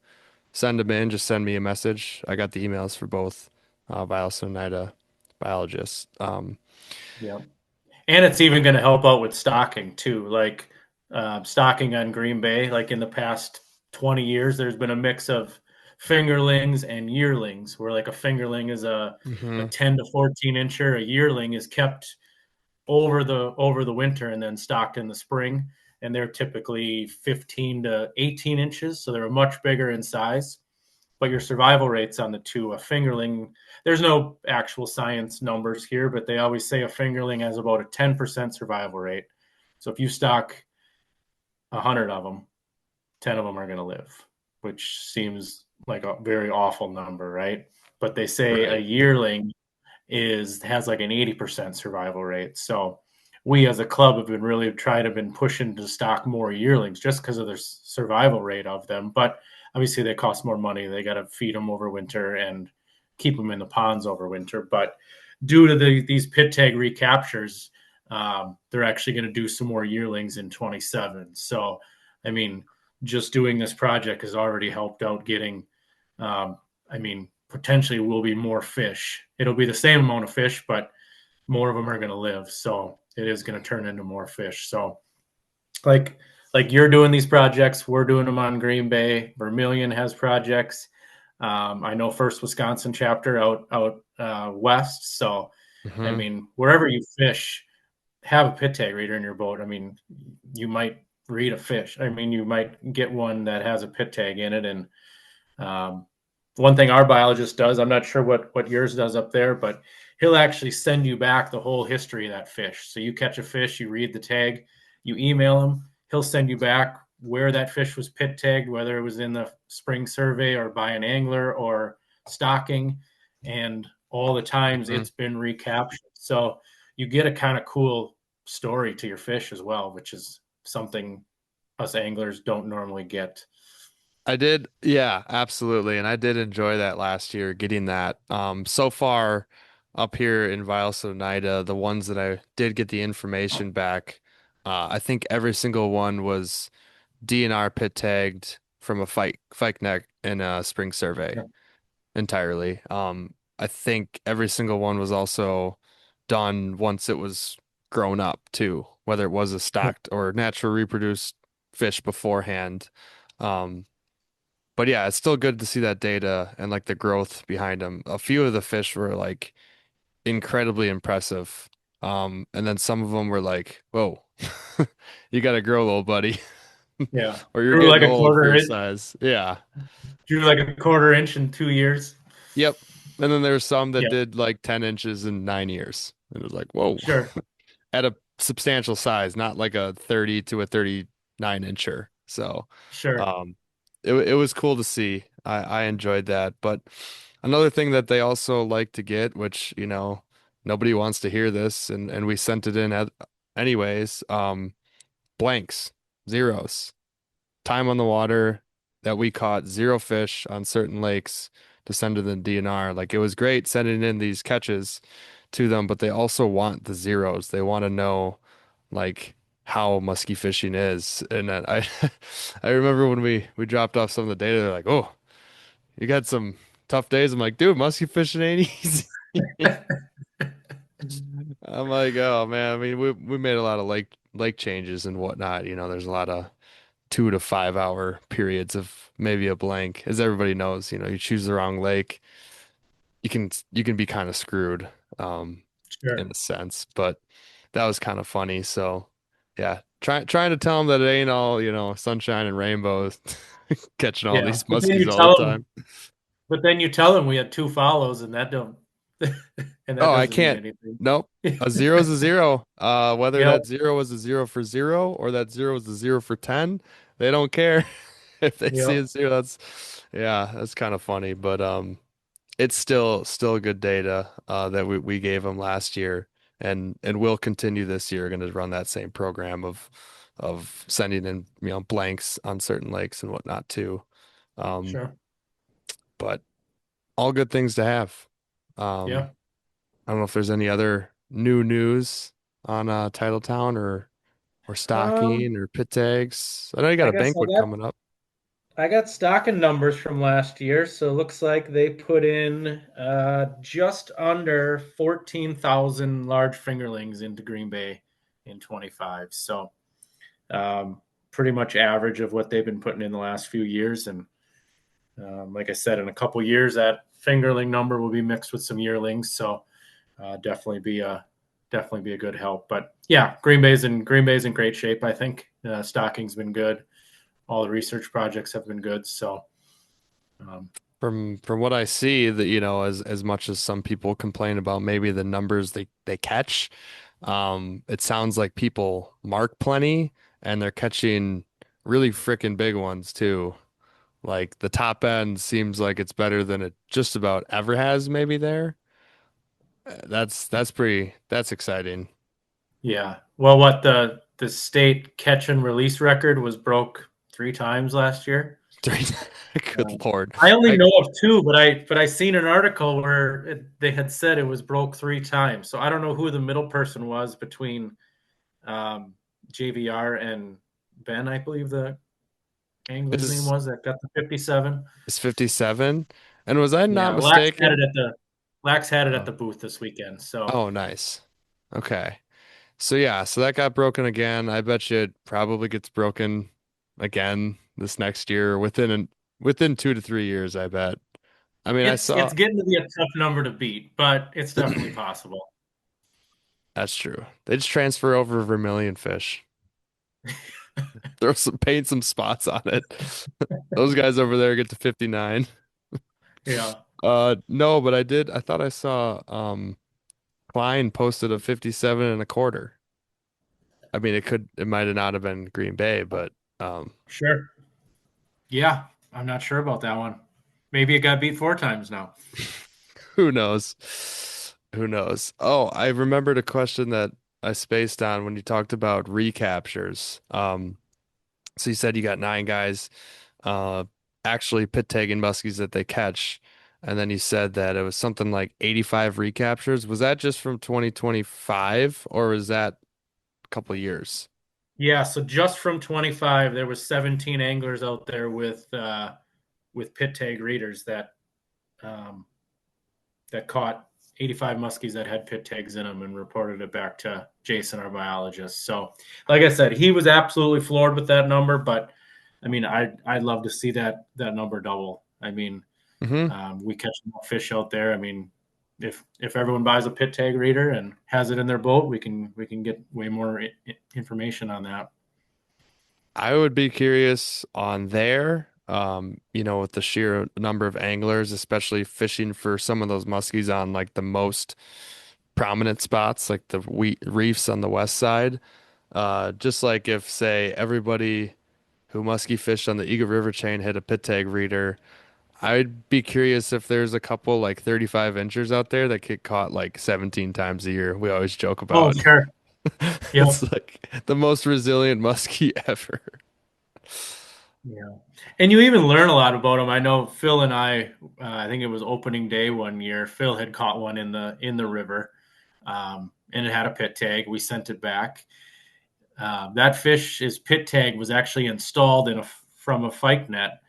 send them in, just send me a message. I got the emails for both Viles and NIDA biologists. Yeah. And it's even going to help out with stocking too. Like stocking on Green Bay, like in the past 20 years, there's been a mix of fingerlings and yearlings, where like a fingerling is a Mhm. 10 to 14 incher. A yearling is kept over the winter and then stocked in the spring. And they're typically 15 to 18 inches. So they're much bigger in size. But your survival rates on the two, a fingerling, there's no actual science numbers here, but they always say a fingerling has about a 10% survival rate. So if you stock 100 of them, 10 of them are going to live, which seems like a very awful number, right? But they say a Right. yearling has like an 80% survival rate. So we as a club have been really been pushing to stock more yearlings just because of their survival rate of them. But obviously they cost more money. They got to feed them over winter and keep them in the ponds over winter. But due to these pit tag recaptures, they're actually going to do some more yearlings in 27. So, I mean, just doing this project has already helped out getting, I mean, potentially will be more fish. It'll be the same amount of fish, but more of them are going to live. So it is going to turn into more fish. So like you're doing these projects, we're doing them on Green Bay. Vermilion has projects. I know First Wisconsin chapter out west. So I Mhm. mean, wherever you fish, have a pit tag reader in your boat. I mean, you might read a fish. I mean, you might get one that has a pit tag in it. And um, one thing our biologist does, I'm not sure what yours does up there, but he'll actually send you back the whole history of that fish. So you catch a fish, you read the tag, you email him, he'll send you back where that fish was pit tagged, whether it was in the spring survey or by an angler or stocking, and all the times Mhm. it's been recaptured. So you get a kind of cool story to your fish as well, which is something us anglers don't normally get. I did, yeah, absolutely. And I did enjoy that last year, getting that. So far up here in Viles, Oneida, the ones that I did get the information back, I think every single one was DNR pit tagged from a fike neck in a spring survey Yeah. entirely. I think every single one was also done once it was grown up too, whether it was a stocked or natural reproduced fish beforehand. Um, but yeah, it's still good to see that data and like the growth behind them. A few of the fish were like incredibly impressive. And then some of them were like, whoa, you got to grow, little buddy, Yeah. or you're Grew like getting a old for quarter your inch. size. Yeah. Drew like a quarter inch in 2 years. Yep. And then there's some that Yeah, did like 10 inches in 9 years. And it was like, whoa, sure, at a substantial size, not like a 30 to a 39 incher. So, sure. um, it was cool to see. I enjoyed that. But another thing that they also like to get, which, nobody wants to hear this, and we sent it in anyways, blanks, zeros, time on the water that we caught zero fish on certain lakes to send to the DNR. Like it was great sending in these catches to them, but they also want the zeros. They want to know like how musky fishing is. And then I I remember when we dropped off some of the data, they're like, "Oh, you got some tough days." I'm like, "Dude, musky fishing ain't easy." I'm like, "Oh man, I mean, we made a lot of lake changes and whatnot. There's a lot of 2 to 5 hour periods of maybe a blank. As everybody knows, you choose the wrong lake, you can be kind of screwed, in Sure. a sense. But that was kind of funny. So yeah, trying to tell them that it ain't all, sunshine and rainbows, catching all Yeah. these muskies all the time. But then you tell them we had 2 follows, and that don't, and that Oh, I doesn't mean can't. anything. Nope. A zero is a zero. Whether Yep. that zero was a zero for zero or that zero was a zero for 10, they don't care. If they see a Yep. zero, yeah, that's kind of funny. But it's still good data that we gave them last year, and we'll continue this year. Going to run that same program of sending in blanks on certain lakes and whatnot too. Um, Sure. but all good things to have. Yeah. I don't know if there's any other new news on Titletown or Um, stocking or pit tags. I know you got I a guess banquet coming up. I got stocking numbers from last year, so it looks like they put in just under 14,000 large fingerlings into Green Bay in 25. So pretty much average of what they've been putting in the last few years. And like I said, in a couple years, that fingerling number will be mixed with some yearlings. So definitely be a good help. But yeah, Green Bay's in great shape. I think stocking's been good. All the research projects have been good. So um, From what I see, that as much as some people complain about maybe the numbers they catch, it sounds like people mark plenty and they're catching really freaking big ones too. Like the top end seems like it's better than it just about ever has maybe there. That's exciting. yeah. Well, what the state catch and release record was broke 3 times last year. Good Lord. I only I know of two, but I seen an article where they had said it was broke 3 times. So I don't know who the middle person was between um, JVR and Ben. I believe the angler's name is was that got the 57. is 57. And was I Yeah, not mistaken? Lax had it at Oh, the booth this weekend. So oh, nice. Okay. So yeah, so that got broken again. I bet you it probably gets broken again this next year within 2 to 3 years, I bet. I mean, I saw it's getting to be a tough number to beat, but it's definitely possible. that's true. They just transfer over Vermilion fish. Paint some spots on it. Those guys over there get to 59. Yeah. No, but I thought I saw Klein posted a 57 and a quarter. I mean, it might have not have been Green Bay, but Sure. Yeah, I'm not sure about that one. Maybe it got beat 4 times now. who knows? Who knows? Oh, I remembered a question that I spaced on when you talked about recaptures. So you said you got 9 guys uh actually pit tagging muskies that they catch, and then you said that it was something like 85 recaptures. Was that just from 2025 or was that a couple years? Yeah, so just from 25, there was 17 anglers out there with pit tag readers um, that caught 85 muskies that had pit tags in them and reported it back to Jason, our biologist. So, like I said, he was absolutely floored with that number. But I mean, I'd love to see that number double. I mean, Hmm. we catch enough fish out there. I mean, if everyone buys a pit tag reader and has it in their boat, we can get way more information on that. I would be curious on there. with the sheer number of anglers, especially fishing for some of those muskies on like the most prominent spots, like the reefs on the west side. Just like if, say, everybody who musky fished on the Eagle River chain hit a pit tag reader, I'd be curious if there's a couple like 35 inchers out there that get caught like 17 times a year. We always joke Oh, about. sure. Yep. It's like the most resilient muskie ever. Yeah. And you even learn a lot about them. I know Phil and I think it was opening day one year. Phil had caught one in the river, and it had a pit tag. We sent it back. That fish's pit tag was actually installed from a fyke net,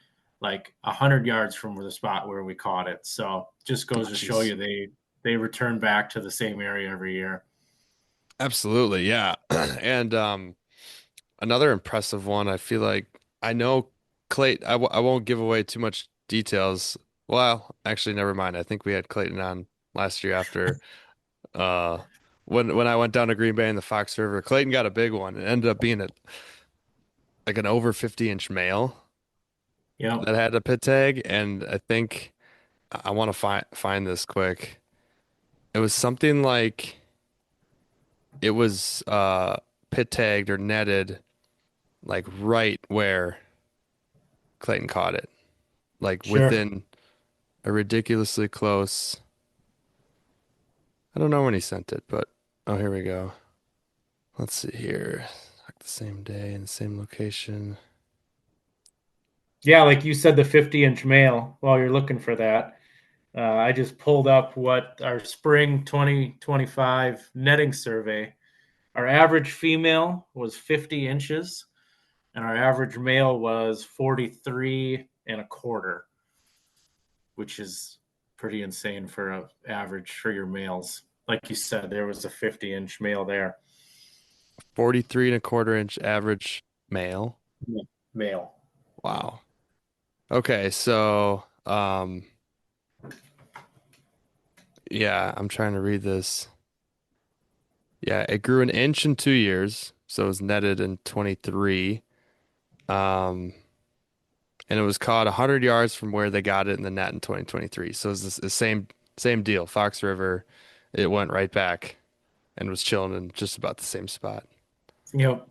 like 100 yards from the spot where we caught it. So just goes to show Nice. you they return back to the same area every year. Absolutely, yeah. And another impressive one, I feel like I know Clayton, I won't give away too much details. Well, actually, never mind. I think we had Clayton on last year after uh when I went down to Green Bay in the Fox River. Clayton got a big one. It ended up being like an over 50-inch male Yep. that had a pit tag, and I think I want to find this quick. It was something like it was pit tagged or netted like right where Clayton caught it, like Sure. within a ridiculously close. I don't know when he sent it, but oh, here we go. Let's see here. Like the same day in the same location. Yeah, like you said, the 50-inch male. While you're looking for that, I just pulled up what our spring 2025 netting survey. Our average female was 50 inches, and our average male was 43 and a quarter, which is pretty insane for a average for your males. Like you said, there was a 50-inch male there. 43 and a quarter inch average male. Male. Wow. Okay, so yeah, I'm trying to read this. Yeah, it grew an inch in 2 years, so it was netted in 23. Um, and it was caught 100 yards from where they got it in the net in 2023. So it's the same deal. Fox River, it went right back and was chilling in just about the same spot. Yep.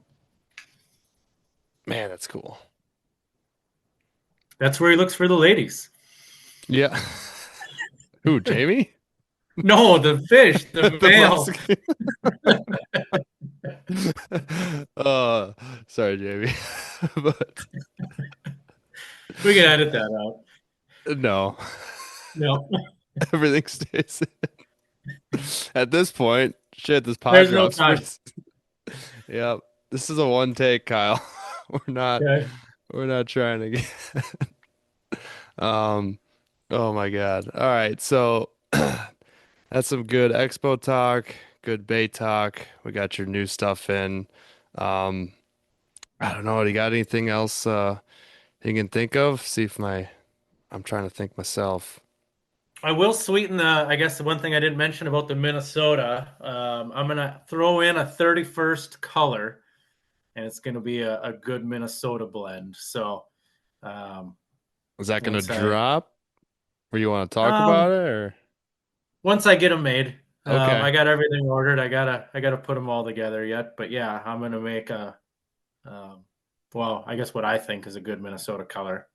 Man, that's cool. That's where he looks for the ladies. Yeah. Who, Jamie? No, the fish, the The male. muskie. Sorry, Jamie. But We can edit that out. no, No, everything stays in. At this point. Shit, this pod there's no drops time. pretty. Yeah, this is a one take, Kyle. We're not Okay. we're not trying to get um oh my God. All right, so that's some good expo talk, good bait talk. We got your new stuff in. Um I don't know, do you got anything else you can think of? See if I'm trying to think myself. I will sweeten I guess the one thing I didn't mention about the Minnesota, I'm going to throw in a 31st color, and it's going to be a good Minnesota blend. So, um, Is that gonna once I, drop? Or you want to talk about um, it or once I get them made, okay. I got everything ordered. I gotta put them all together yet, but yeah, I'm going to make um, well, I guess what I think is a good Minnesota color.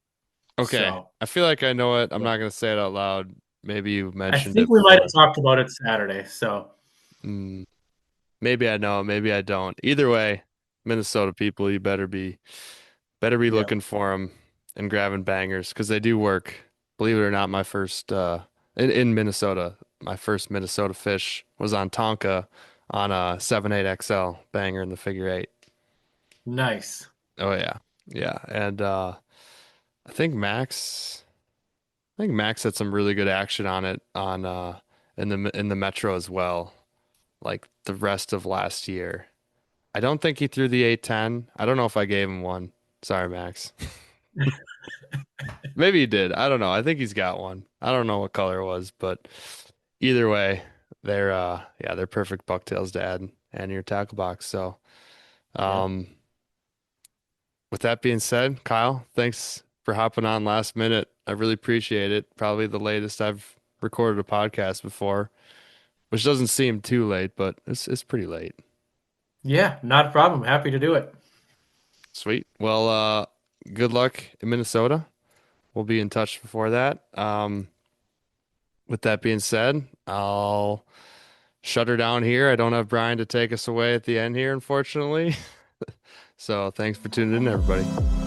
Okay. So I feel like I know it. I'm yeah. not gonna say it out loud. Maybe you I mentioned think it we might have before. talked about it Saturday. So Mm, maybe I know, maybe I don't. Either way, Minnesota people, you better be yeah, looking for them and grabbing bangers because they do work. Believe it or not, my first in Minnesota, my first Minnesota fish was on Tonka on a 7/8 XL banger in the figure eight. nice. Oh yeah. Yeah. And I think Max I think Max had some really good action on it on in the Metro as well, like the rest of last year. I don't think he threw the 810. I don't know if I gave him one. Sorry, Max. Maybe he did. I don't know. I think he's got one. I don't know what color it was, but either way, they're yeah, they're perfect bucktails to add and your tackle box. So, Yeah. um with that being said, Kyle, thanks for hopping on last minute. I really appreciate it. Probably the latest I've recorded a podcast before, which doesn't seem too late, but it's pretty late. Yeah, not a problem. Happy to do it. Sweet. Well, good luck in Minnesota. We'll be in touch before that. With that being said, I'll shut her down here. I don't have Brian to take us away at the end here, unfortunately. So thanks for tuning in, everybody.